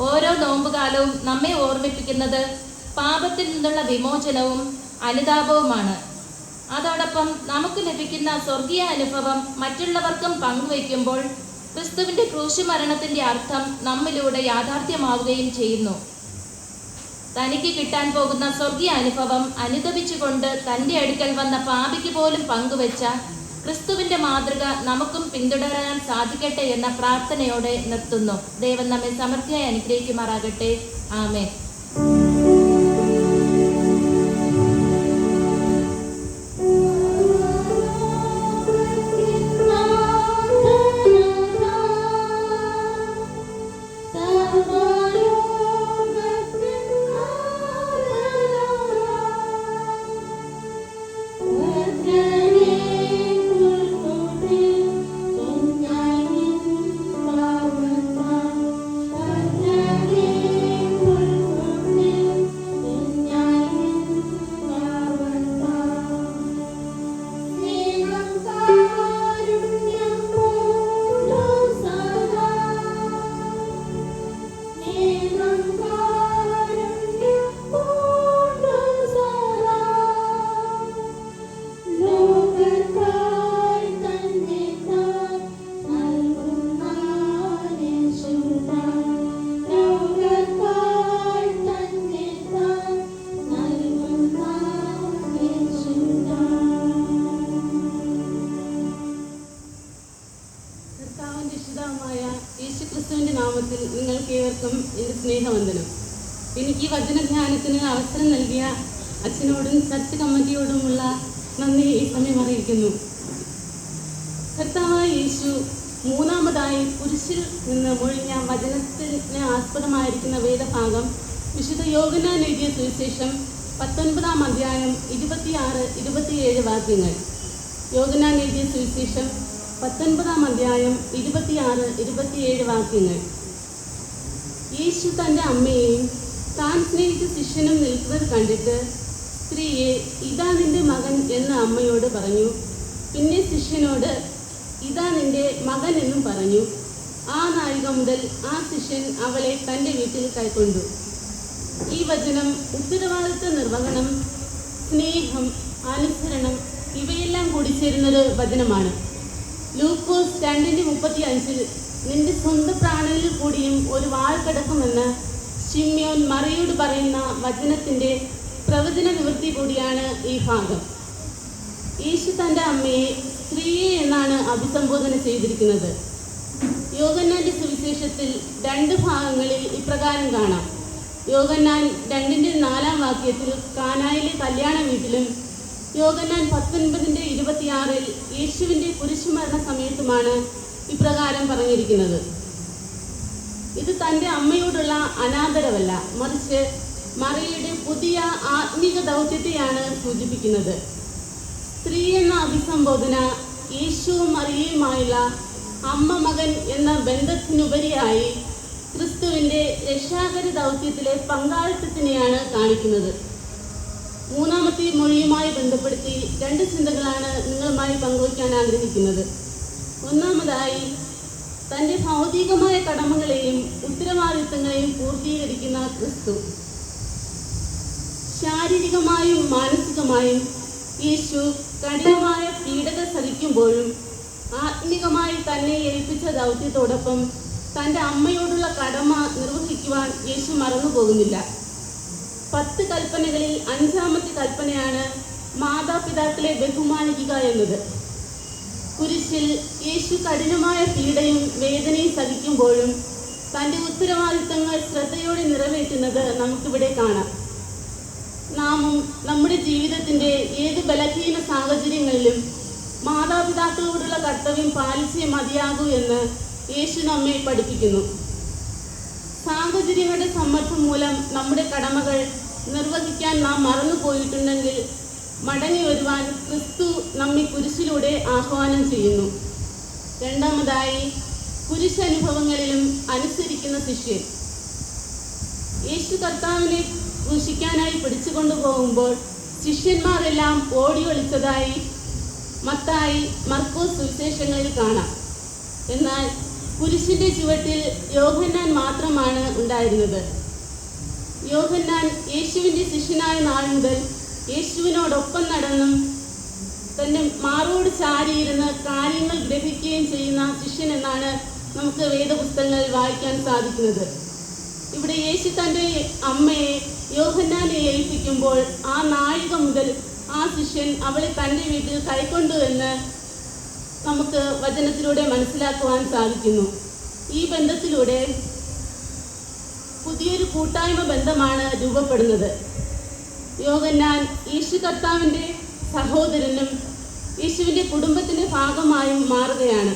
ഓരോ നോമ്പുകാലവും നമ്മെ ഓർമ്മിപ്പിക്കുന്നത് പാപത്തിൽ നിന്നുള്ള വിമോചനവും അനുതാപവുമാണ്. അതോടൊപ്പം നമുക്ക് ലഭിക്കുന്ന സ്വർഗീയ അനുഭവം മറ്റുള്ളവർക്കും പങ്കുവയ്ക്കുമ്പോൾ ക്രിസ്തുവിന്റെ ക്രൂശുമരണത്തിന്റെ അർത്ഥം നമ്മിലൂടെ യാഥാർത്ഥ്യമാവുകയും ചെയ്യുന്നു. തനിക്ക് കിട്ടാൻ പോകുന്ന സ്വർഗീയ അനുഭവം അനുദപിച്ചുകൊണ്ട് തൻ്റെ അടുക്കൽ വന്ന പാപിക്ക് പോലും പങ്കുവെച്ച ക്രിസ്തുവിന്റെ മാതൃക നമുക്കും പിന്തുടരാൻ സാധിക്കട്ടെ എന്ന പ്രാർത്ഥനയോടെ നിർത്തുന്നു. ദൈവം നമ്മെ സമൃദ്ധിയായി അനുഗ്രഹിക്കുമാറാകട്ടെ. ആമേൻ. യേശുക്രിസ്തുവിന്റെ നാമത്തിൽ നിങ്ങൾക്ക് ഏവർക്കും എൻ്റെ സ്നേഹവന്ദനം. എനിക്ക് ഈ വചനധ്യാനത്തിന് അവസരം നൽകിയ അച്ഛനോടും ചർച്ച് കമ്മിറ്റിയോടുമുള്ള നന്ദി ഈ സമയം അറിയിക്കുന്നു. കർത്താവായ യേശു മൂന്നാമതായി കുരിശിൽ നിന്ന് മൊഴിഞ്ഞ വചനത്തിന് ആസ്പദമായിരിക്കുന്ന വേദഭാഗം വിശുദ്ധ യോഹന്നാൻ എഴുതിയ സുവിശേഷം 19 അധ്യായം 26-27 വാക്യങ്ങൾ. യോഹന്നാൻ എഴുതിയ സുവിശേഷം 19 അധ്യായം 26-27 വാക്യങ്ങൾ. യേശു തൻ്റെ അമ്മയെയും താൻ സ്നേഹിച്ച ശിഷ്യനും നിൽക്കുന്നത് കണ്ടിട്ട്, സ്ത്രീയെ, ഇതാ നിന്റെ മകൻ എന്ന് അമ്മയോട് പറഞ്ഞു. പിന്നെ ശിഷ്യനോട്, ഇതാ നിന്റെ മകൻ എന്നും പറഞ്ഞു. ആ നാഴിക മുതൽ ആ ശിഷ്യൻ അവളെ തൻ്റെ വീട്ടിൽ കൈക്കൊണ്ടു. ഈ വചനം ഉത്തരവാദിത്വ നിർവഹണം, സ്നേഹം, അനുസരണം ഇവയെല്ലാം കൂടി ചേരുന്നൊരു വചനമാണ്. ലൂക്കോസ് 2:35 നിന്റെ സ്വന്തം പ്രാണനിൽ കൂടിയും ഒരു വാൾ കിടക്കുമെന്ന് ശിമ്യോൻ മറിയോട് പറയുന്ന വചനത്തിന്റെ പ്രവചന നിവൃത്തി കൂടിയാണ് ഈ ഭാഗം. യേശു തൻ്റെ അമ്മയെ സ്ത്രീയെ എന്നാണ് അഭിസംബോധന ചെയ്തിരിക്കുന്നത്. യോഹന്നാന്റെ സുവിശേഷത്തിൽ 2 ഭാഗങ്ങളിൽ ഇപ്രകാരം കാണാം. യോഹന്നാൻ 2:4 കാനായിലെ കല്യാണ വീട്ടിലും യോഹന്നാൻ 19:26 യേശുവിൻ്റെ കുരിശുമരണ സമയത്തുമാണ് ഇപ്രകാരം പറഞ്ഞിരിക്കുന്നത്. ഇത് തൻ്റെ അമ്മയോടുള്ള അനാദരവല്ല, മറിച്ച് മറിയയുടെ പുതിയ ആത്മീക ദൗത്യത്തെയാണ് സൂചിപ്പിക്കുന്നത്. സ്ത്രീ എന്ന അഭിസംബോധന യേശുവും മറിയയുമായുള്ള അമ്മ മകൻ എന്ന ബന്ധത്തിനുപരിയായി ക്രിസ്തുവിൻ്റെ രക്ഷാകര ദൗത്യത്തിലെ പങ്കാളിത്തത്തിനെയാണ് കാണിക്കുന്നത്. മൂന്നാമത്തെ മൊഴിയുമായി ബന്ധപ്പെടുത്തി 2 ചിന്തകളാണ് നിങ്ങളുമായി പങ്കുവയ്ക്കാൻ ആഗ്രഹിക്കുന്നത്. ഒന്നാമതായി, തൻ്റെ ഭൗതികമായ കടമകളെയും ഉത്തരവാദിത്തങ്ങളെയും പൂർത്തീകരിക്കുന്ന ക്രിസ്തു. ശാരീരികമായും മാനസികമായും യേശു കഠിനമായ പീഡകൾ സഹിക്കുമ്പോഴും ആത്മീകമായി തന്നെ ഏൽപ്പിച്ച ദൗത്യത്തോടൊപ്പം തൻ്റെ അമ്മയോടുള്ള കടമ നിർവഹിക്കുവാൻ യേശു മറന്നുപോകുന്നില്ല. 10 കൽപ്പനകളിൽ 5ാമത്തെ കൽപ്പനയാണ് മാതാപിതാക്കളെ ബഹുമാനിക്കുക എന്നത്. കുരിശിൽ യേശു കഠിനമായ പീഡയും വേദനയും സഹിക്കുമ്പോഴും തൻ്റെ ഉത്തരവാദിത്തങ്ങൾ ശ്രദ്ധയോടെ നിറവേറ്റുന്നത് നമുക്കിവിടെ കാണാം. നാമും നമ്മുടെ ജീവിതത്തിൻ്റെ ഏത് ബലഹീന സാഹചര്യങ്ങളിലും മാതാപിതാക്കളോടുള്ള കർത്തവ്യം പാലിച്ചേ മതിയാകൂ എന്ന് യേശു നമ്മെ പഠിപ്പിക്കുന്നു. സാഹചര്യങ്ങളുടെ സമ്മർദ്ദം മൂലം നമ്മുടെ കടമകൾ നിർവഹിക്കാൻ നാം മറന്നുപോയിട്ടുണ്ടെങ്കിൽ മടങ്ങി വരുവാൻ ക്രിസ്തു നമ്മെ കുരിശിലൂടെ ആഹ്വാനം ചെയ്യുന്നു. രണ്ടാമതായി, കുരിശനുഭവങ്ങളിലും അനുസരിക്കുന്ന ശിഷ്യൻ. യേശു കർത്താവിനെ ക്രൂശിക്കാനായി പിടിച്ചുകൊണ്ടുപോകുമ്പോൾ ശിഷ്യന്മാരെല്ലാം ഓടി ഒളിച്ചതായി മത്തായി, മർക്കോസ് സുവിശേഷങ്ങളിൽ കാണാം. എന്നാൽ കുരിശിന്റെ ചുവട്ടിൽ യോഹന്നാൻ മാത്രമാണ് ഉണ്ടായിരുന്നത്. യോഹന്നാൻ യേശുവിൻ്റെ ശിഷ്യനായ നാൾ മുതൽ യേശുവിനോടൊപ്പം നടന്നും തൻ്റെ മാറോട് ചാരിയിരുന്ന് കാര്യങ്ങൾ ഗ്രഹിക്കുകയും ചെയ്യുന്ന ശിഷ്യൻ എന്നാണ് നമുക്ക് വേദപുസ്തകങ്ങളിൽ വായിക്കാൻ സാധിക്കുന്നത്. ഇവിടെ യേശു തൻ്റെ അമ്മയെ യോഹന്നാനെ ഏൽപ്പിക്കുമ്പോൾ ആ നാഴിക മുതൽ ആ ശിഷ്യൻ അവളെ തൻ്റെ വീട്ടിൽ കൈക്കൊണ്ടു എന്ന് നമുക്ക് വചനത്തിലൂടെ മനസ്സിലാക്കുവാൻ സാധിക്കുന്നു. ഈ ബന്ധത്തിലൂടെ പുതിയൊരു കൂട്ടായ്മ ബന്ധമാണ് രൂപപ്പെടുന്നത്. യോഹന്നാൻ യേശു കർത്താവിൻ്റെ സഹോദരനും യേശുവിൻ്റെ കുടുംബത്തിൻ്റെ ഭാഗമായും മാറുകയാണ്.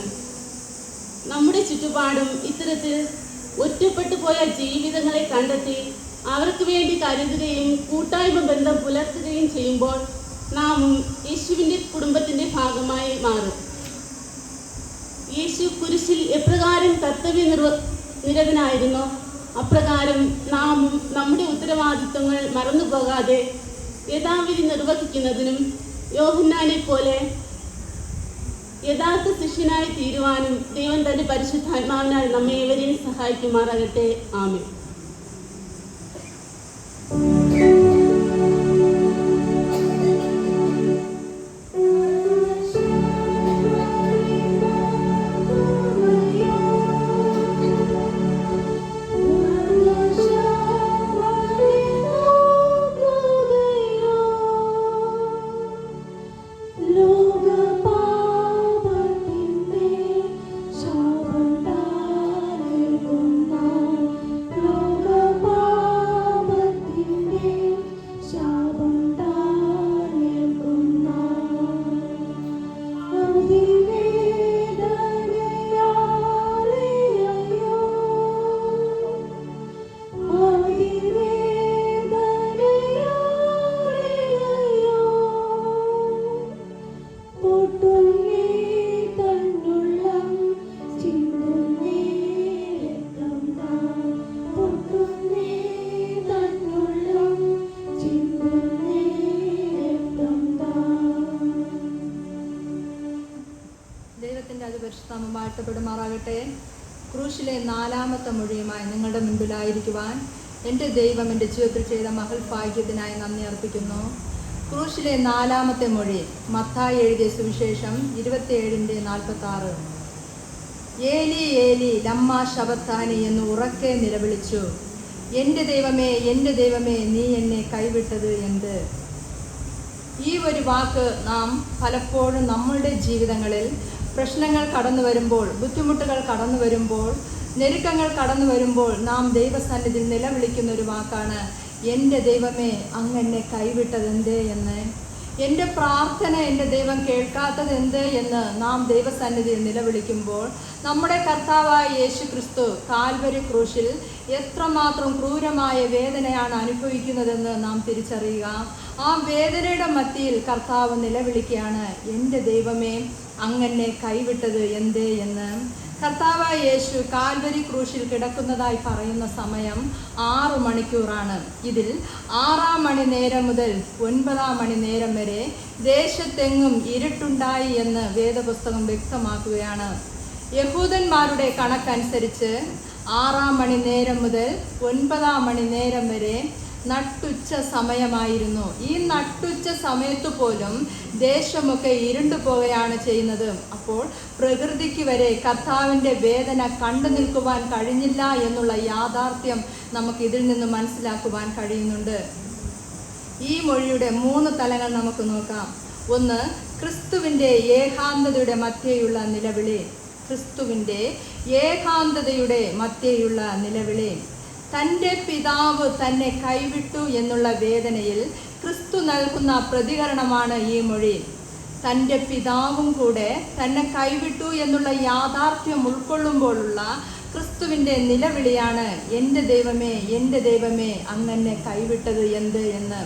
നമ്മുടെ ചുറ്റുപാടും ഇത്തരത്തിൽ ഒറ്റപ്പെട്ടു പോയ ജീവിതങ്ങളെ കണ്ടെത്തി അവർക്ക് വേണ്ടി കരുതുകയും കൂട്ടായ്മ ബന്ധം പുലർത്തുകയും ചെയ്യുമ്പോൾ നാമും യേശുവിൻ്റെ കുടുംബത്തിൻ്റെ ഭാഗമായി മാറും. യേശു കുരിശിൽ എപ്രകാരം കർത്തവ്യ നിരതനായിരുന്നോ അപ്രകാരം നാമും നമ്മുടെ ഉത്തരവാദിത്വങ്ങൾ മറന്നുപോകാതെ യഥാവിധി നിർവഹിക്കുന്നതിനും യോഹന്നാനെ പോലെ യഥാർത്ഥ ശിഷ്യനായി തീരുവാനും ദൈവം തന്റെ പരിശുദ്ധാത്മാവിനാൽ നമ്മെ ഏവരെയും സഹായിക്കുമാറാകട്ടെ. ആമേൻ. ദൈവത്തിൻ്റെ അതിപരിശുദ്ധനാമം വാഴ്ത്തപ്പെടുമാറാകട്ടെ. ക്രൂശിലെ 4ാമത്തെ മൊഴിയുമായി നിങ്ങളുടെ മുൻപിലായിരിക്കുവാൻ എൻ്റെ ദൈവം എൻ്റെ ജീവിതത്തിൽ ചെയ്ത മഹൽ ഭാഗ്യത്തിനായി നന്ദി അർപ്പിക്കുന്നു. ക്രൂശിലെ 4ാമത്തെ മൊഴി മത്തായി എഴുതിയ സുവിശേഷം 27:46. ഏലി ഏലി ലമ്മാ ശബത്താനി എന്ന് ഉറക്കെ നിലവിളിച്ചു. എൻ്റെ ദൈവമേ നീ എന്നെ കൈവിട്ടത് എന്ത്? ഈ ഒരു വാക്ക് നാം പലപ്പോഴും നമ്മളുടെ ജീവിതങ്ങളിൽ പ്രശ്നങ്ങൾ കടന്നു വരുമ്പോൾ, ബുദ്ധിമുട്ടുകൾ കടന്നു വരുമ്പോൾ, ഞെരുക്കങ്ങൾ കടന്നു വരുമ്പോൾ നാം ദൈവസന്നിധിയിൽ നിലവിളിക്കുന്ന ഒരു വാക്കാണ്, എൻ്റെ ദൈവമേ അങ്ങ് എന്നെ കൈവിട്ടത് എന്ത് എന്ന്. എൻ്റെ പ്രാർത്ഥന എൻ്റെ ദൈവം കേൾക്കാത്തത് എന്ത് എന്ന് നാം ദൈവസന്നിധിയിൽ നിലവിളിക്കുമ്പോൾ നമ്മുടെ കർത്താവായ യേശു ക്രിസ്തു കാൽവരി ക്രൂശിൽ എത്രമാത്രം ക്രൂരമായ വേദനയാണ് അനുഭവിക്കുന്നതെന്ന് നാം തിരിച്ചറിയുക. ആ വേദനയുടെ മധ്യയിൽ കർത്താവ് നിലവിളിക്കുകയാണ്, എൻ്റെ ദൈവമേ അങ്ങെന്നെ കൈവിട്ടത് എന്ത് എന്ന്. കർത്താവായ യേശു കാൽവരി ക്രൂശിൽ കിടക്കുന്നതായി പറയുന്ന സമയം 6 മണിക്കൂറാണ്. ഇതിൽ 6-ാം മണി നേരം മുതൽ 9-ാം മണി നേരം വരെ ദേശത്തെങ്ങും ഇരുട്ടുണ്ടായി എന്ന് വേദപുസ്തകം വ്യക്തമാക്കുകയാണ്. യഹൂദന്മാരുടെ കണക്കനുസരിച്ച് 6-ാം മണി നേരം മുതൽ 9-ാം മണി നേരം വരെ നട്ടുച്ച സമയമായിരുന്നു. ഈ നട്ടുച്ച സമയത്തു പോലും ദേശമൊക്കെ ഇരുണ്ടു പോവുകയാണ് ചെയ്യുന്നത്. അപ്പോൾ പ്രകൃതിക്ക് വരെ കർത്താവിൻ്റെ വേദന കണ്ടു നിൽക്കുവാൻ കഴിഞ്ഞില്ല എന്നുള്ള യാഥാർത്ഥ്യം നമുക്ക് ഇതിൽ നിന്ന് മനസ്സിലാക്കുവാൻ കഴിയുന്നുണ്ട്. ഈ മൊഴിയുടെ 3 തലങ്ങൾ നമുക്ക് നോക്കാം. ഒന്ന്, ക്രിസ്തുവിൻ്റെ ഏകാന്തതയുടെ മധ്യേയുള്ള നിലവിളി. ക്രിസ്തുവിൻ്റെ ഏകാന്തതയുടെ മധ്യേയുള്ള നിലവിളി. തൻ്റെ പിതാവ് തന്നെ കൈവിട്ടു എന്നുള്ള വേദനയിൽ ക്രിസ്തു നൽകുന്ന പ്രതികരണമാണ് ഈ മൊഴി. തൻ്റെ പിതാവും കൂടെ തന്നെ കൈവിട്ടു എന്നുള്ള യാഥാർത്ഥ്യം ഉൾക്കൊള്ളുമ്പോഴുള്ള ക്രിസ്തുവിൻ്റെ നിലവിളിയാണ്, എൻ്റെ ദൈവമേ അങ്ങെന്നെ കൈവിട്ടത് എന്ത് എന്ന്.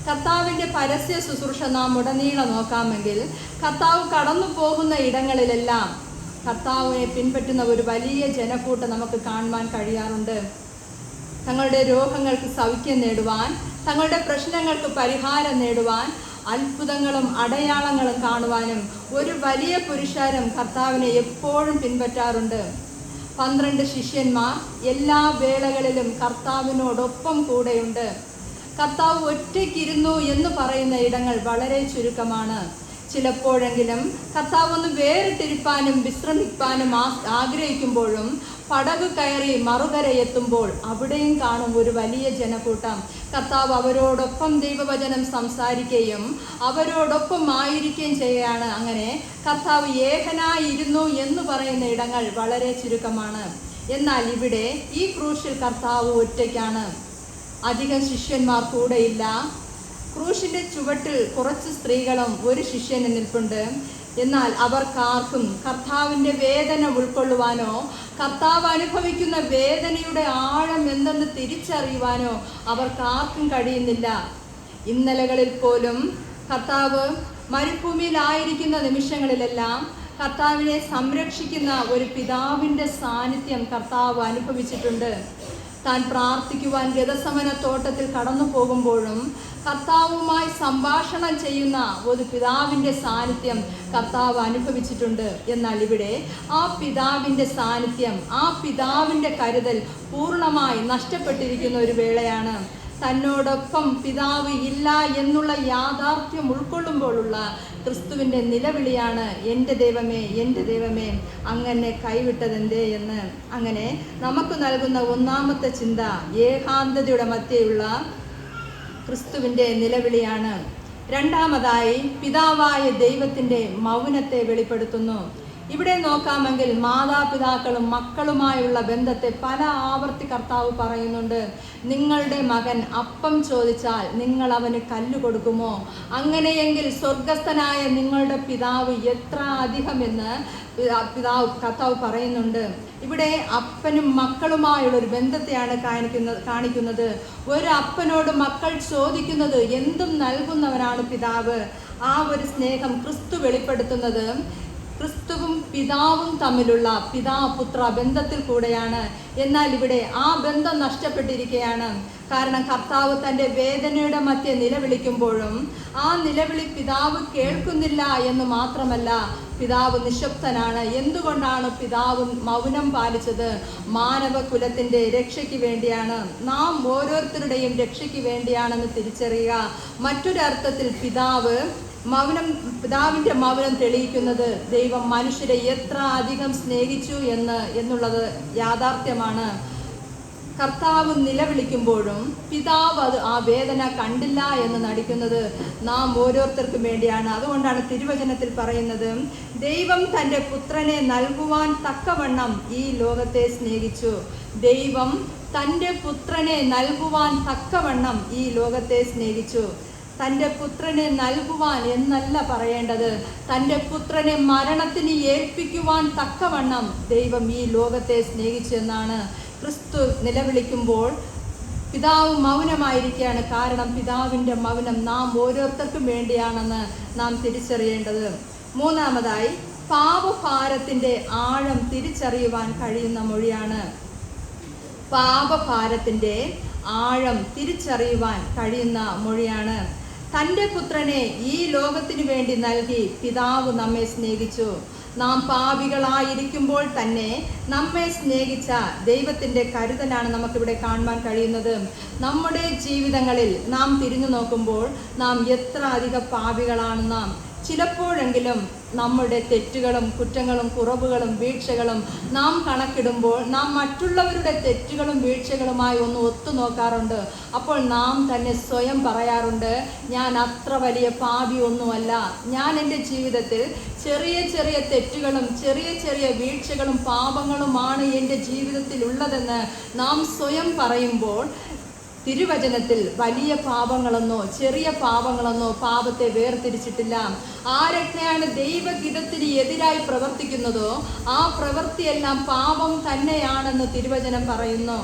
കർത്താവിൻ്റെ പരസ്യ ശുശ്രൂഷ നാം ഉടനീളം നോക്കാമെങ്കിൽ കർത്താവ് കടന്നു പോകുന്ന ഇടങ്ങളിലെല്ലാം കർത്താവിനെ പിൻപറ്റുന്ന ഒരു വലിയ ജനക്കൂട്ടം നമുക്ക് കാണുവാൻ കഴിയാറുണ്ട്. തങ്ങളുടെ രോഗങ്ങൾക്ക് സൗഖ്യം നേടുവാൻ, തങ്ങളുടെ പ്രശ്നങ്ങൾക്ക് പരിഹാരം നേടുവാൻ, അത്ഭുതങ്ങളും അടയാളങ്ങളും കാണുവാനും ഒരു വലിയ പുരുഷാരം കർത്താവിനെ എപ്പോഴും പിൻപറ്റാറുണ്ട്. 12 ശിഷ്യന്മാർ എല്ലാ വേളകളിലും കർത്താവിനോടൊപ്പം കൂടെയുണ്ട്. കർത്താവ് ഒറ്റയ്ക്കിരുന്നു എന്ന് പറയുന്ന ഇടങ്ങൾ വളരെ ചുരുക്കമാണ്. ചിലപ്പോഴെങ്കിലും കർത്താവ് ഒന്ന് വേറിട്ടിരിപ്പാനും വിശ്രമിപ്പാനും ആഗ്രഹിക്കുമ്പോഴും പടക് കയറി മറുകര എത്തുമ്പോൾ അവിടെയും കാണും ഒരു വലിയ ജനക്കൂട്ടം. കർത്താവ് അവരോടൊപ്പം ദൈവവചനം സംസാരിക്കുകയും അവരോടൊപ്പം ആയിരിക്കുകയും ചെയ്യുകയാണ്. അങ്ങനെ കർത്താവ് ഏകനായിരുന്നു എന്ന് പറയുന്ന ഇടങ്ങൾ വളരെ ചുരുക്കമാണ്. എന്നാൽ ഇവിടെ ഈ ക്രൂശിൽ കർത്താവ് ഒറ്റയ്ക്കാണ്. അധികം ശിഷ്യന്മാർ കൂടെയില്ല. ക്രൂശിൻ്റെ ചുവട്ടിൽ കുറച്ച് സ്ത്രീകളും ഒരു ശിഷ്യനും നിൽപ്പുണ്ട്. എന്നാൽ അവർക്കാർക്കും കർത്താവിൻ്റെ വേദന ഉൾക്കൊള്ളുവാനോ കർത്താവ് അനുഭവിക്കുന്ന വേദനയുടെ ആഴം എന്തെന്ന് തിരിച്ചറിയുവാനോ അവർക്കാർക്കും കഴിയുന്നില്ല. ഇന്നലകളിൽ പോലും കർത്താവ് മരുഭൂമിയിലായിരിക്കുന്ന നിമിഷങ്ങളിലെല്ലാം കർത്താവിനെ സംരക്ഷിക്കുന്ന ഒരു പിതാവിൻ്റെ സാന്നിധ്യം കർത്താവ് അനുഭവിച്ചിട്ടുണ്ട്. താൻ പ്രാർത്ഥിക്കുവാൻ ഗെത്സമന തോട്ടത്തിൽ കടന്നു പോകുമ്പോഴും കർത്താവുമായി സംഭാഷണം ചെയ്യുന്ന ഒരു പിതാവിൻ്റെ സാന്നിധ്യം കർത്താവ് അനുഭവിച്ചിട്ടുണ്ട്. എന്നാൽ ഇവിടെ ആ പിതാവിൻ്റെ സാന്നിധ്യം, ആ പിതാവിൻ്റെ കരുതൽ പൂർണ്ണമായി നഷ്ടപ്പെട്ടിരിക്കുന്ന ഒരു വേളയാണ്. തന്നോടൊപ്പം പിതാവ് ഇല്ല എന്നുള്ള യാഥാർത്ഥ്യം ഉൾക്കൊള്ളുമ്പോഴുള്ള ക്രിസ്തുവിൻ്റെ നിലവിളിയാണ്, എൻ്റെ ദൈവമേ അങ്ങനെ കൈവിട്ടതെന്തേ എന്ന്. അങ്ങനെ നമുക്ക് നൽകുന്ന 1-ാമത്തെ ചിന്ത ഏകാന്തതയുടെ മധ്യേയുള്ള ക്രിസ്തുവിൻ്റെ നിലവിളിയാണ്. 2-ാമതായി പിതാവായ ദൈവത്തിൻ്റെ മൗനത്തെ വെളിപ്പെടുത്തുന്നു. ഇവിടെ നോക്കാമെങ്കിൽ മാതാപിതാക്കളും മക്കളുമായുള്ള ബന്ധത്തെ പല ആവർത്തി കർത്താവ് പറയുന്നുണ്ട്. നിങ്ങളുടെ മകൻ അപ്പം ചോദിച്ചാൽ നിങ്ങൾ അവന് കല്ല് കൊടുക്കുമോ? അങ്ങനെയെങ്കിൽ സ്വർഗസ്ഥനായ നിങ്ങളുടെ പിതാവ് എത്ര അധികമെന്ന് കർത്താവ് പറയുന്നുണ്ട്. ഇവിടെ അപ്പനും മക്കളുമായുള്ളൊരു ബന്ധത്തെയാണ് കാണിക്കുന്നത്. ഒരു അപ്പനോട് മക്കൾ ചോദിക്കുന്നത് എന്തും നൽകുന്നവനാണ് പിതാവ്. ആ ഒരു സ്നേഹം ക്രിസ്തു വെളിപ്പെടുത്തുന്നത് ക്രിസ്തുവും പിതാവും തമ്മിലുള്ള പിതാപുത്ര ബന്ധത്തിൽ കൂടെയാണ്. എന്നാൽ ഇവിടെ ആ ബന്ധം നഷ്ടപ്പെട്ടിരിക്കുകയാണ്. കാരണം കർത്താവ് തൻ്റെ വേദനയുടെ മധ്യേ നിലവിളിക്കുമ്പോഴും ആ നിലവിളി പിതാവ് കേൾക്കുന്നില്ല എന്ന് മാത്രമല്ല, പിതാവ് നിശബ്ദനാണ്. എന്തുകൊണ്ടാണ് പിതാവ് മൗനം പാലിച്ചത്? മാനവകുലത്തിൻ്റെ രക്ഷയ്ക്ക് വേണ്ടിയാണ്, നാം ഓരോരുത്തരുടെയും രക്ഷയ്ക്ക് വേണ്ടിയാണെന്ന് തിരിച്ചറിയുക. മറ്റൊരർത്ഥത്തിൽ പിതാവ് പിതാവിൻ്റെ മൗനം തെളിയിക്കുന്നത് ദൈവം മനുഷ്യരെ എത്ര അധികം സ്നേഹിച്ചു എന്നുള്ളത് യാഥാർത്ഥ്യമാണ്. കർത്താവ് നിലവിളിക്കുമ്പോഴും പിതാവ് ആ വേദന കണ്ടില്ല എന്ന് നടിക്കുന്നത് നാം ഓരോരുത്തർക്കും വേണ്ടിയാണ്. അതുകൊണ്ടാണ് തിരുവചനത്തിൽ പറയുന്നത്, ദൈവം തൻ്റെ പുത്രനെ നൽകുവാൻ തക്കവണ്ണം ഈ ലോകത്തെ സ്നേഹിച്ചു. ദൈവം തൻ്റെ പുത്രനെ നൽകുവാൻ തക്കവണ്ണം ഈ ലോകത്തെ സ്നേഹിച്ചു. തൻ്റെ പുത്രനെ നൽകുവാൻ എന്നല്ല പറയേണ്ടത്, തൻ്റെ പുത്രനെ മരണത്തിന് ഏൽപ്പിക്കുവാൻ തക്കവണ്ണം ദൈവം ഈ ലോകത്തെ സ്നേഹിച്ചു എന്നാണ്. ക്രിസ്തു നിലവിളിക്കുമ്പോൾ പിതാവ് മൗനമായിരിക്കുകയാണ്. കാരണം പിതാവിൻ്റെ മൗനം നാം ഓരോരുത്തർക്കും വേണ്ടിയാണെന്ന് നാം തിരിച്ചറിയേണ്ടത്. മൂന്നാമതായി, പാപഭാരത്തിൻ്റെ ആഴം തിരിച്ചറിയുവാൻ കഴിയുന്ന മൊഴിയാണ്. പാപഭാരത്തിൻ്റെ ആഴം തിരിച്ചറിയുവാൻ കഴിയുന്ന മൊഴിയാണ്. തൻ്റെ പുത്രനെ ഈ ലോകത്തിനു വേണ്ടി നൽകി പിതാവ് നമ്മെ സ്നേഹിച്ചു. നാം പാപികളായിരിക്കുമ്പോൾ തന്നെ നമ്മെ സ്നേഹിച്ച ദൈവത്തിൻ്റെ കരുതലാണ് നമുക്കിവിടെ കാണുവാൻ കഴിയുന്നത്. നമ്മുടെ ജീവിതങ്ങളിൽ നാം തിരിഞ്ഞു നോക്കുമ്പോൾ നാം എത്ര അധികം പാപികളാണ് നാം. ചിലപ്പോഴെങ്കിലും നമ്മുടെ തെറ്റുകളും കുറ്റങ്ങളും കുറവുകളും വീഴ്ചകളും നാം കണക്കിടുമ്പോൾ നാം മറ്റുള്ളവരുടെ തെറ്റുകളും വീഴ്ചകളുമായി ഒന്ന് ഒത്തുനോക്കാറുണ്ട്. അപ്പോൾ നാം തന്നെ സ്വയം പറയാറുണ്ട്, ഞാൻ അത്ര വലിയ പാപി ഒന്നുമല്ല. ഞാൻ എൻ്റെ ജീവിതത്തിൽ ചെറിയ ചെറിയ തെറ്റുകളും ചെറിയ ചെറിയ വീഴ്ചകളും പാപങ്ങളുമാണ് എൻ്റെ ജീവിതത്തിൽ ഉള്ളതെന്ന് നാം സ്വയം പറയുമ്പോൾ തിരുവചനത്തിൽ വലിയ പാപങ്ങളെന്നോ ചെറിയ പാപങ്ങളെന്നോ പാപത്തെ വേർതിരിച്ചിട്ടില്ല. ആരൊക്കെയാണ് ദൈവഹിതത്തിന് എതിരായി പ്രവർത്തിക്കുന്നതോ ആ പ്രവൃത്തിയെല്ലാം പാപം തന്നെയാണെന്ന് തിരുവചനം പറയുന്നു.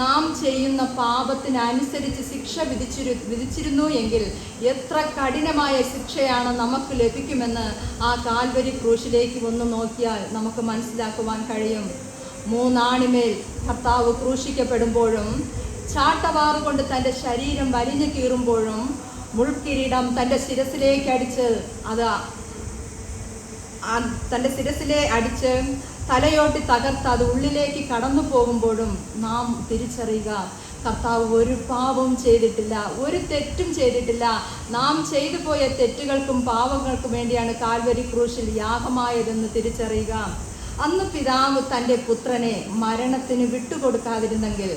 നാം ചെയ്യുന്ന പാപത്തിനനുസരിച്ച് ശിക്ഷ വിധിച്ചിരുന്നു എങ്കിൽ എത്ര കഠിനമായ ശിക്ഷയാണ് നമുക്ക് ലഭിക്കുമെന്ന് ആ കാൽവരി ക്രൂശിലേക്ക് ഒന്ന് നോക്കിയാൽ നമുക്ക് മനസ്സിലാക്കുവാൻ കഴിയും. 3 ആണിമേൽ കർത്താവ് ക്രൂശിക്കപ്പെടുമ്പോഴും ചാട്ടവാറുകൊണ്ട് തൻ്റെ ശരീരം വലിഞ്ഞു കീറുമ്പോഴും മുൾക്കിരീടം തൻ്റെ ശിരസിലേക്ക് അടിച്ച് തൻ്റെ ശിരസിലെ അടിച്ച് തലയോട്ടി തകർത്ത് അത് ഉള്ളിലേക്ക് കടന്നു പോകുമ്പോഴും നാം തിരിച്ചറിയുക, കർത്താവ് ഒരു പാപവും ചെയ്തിട്ടില്ല, ഒരു തെറ്റും ചെയ്തിട്ടില്ല. നാം ചെയ്തു പോയ തെറ്റുകൾക്കും പാപങ്ങൾക്കും വേണ്ടിയാണ് കാൽവരി ക്രൂശിൽ യാഗമായതെന്ന് തിരിച്ചറിയുക. അന്ന് പിതാവ് തൻ്റെ പുത്രനെ മരണത്തിന് വിട്ടുകൊടുക്കാതിരുന്നെങ്കിൽ,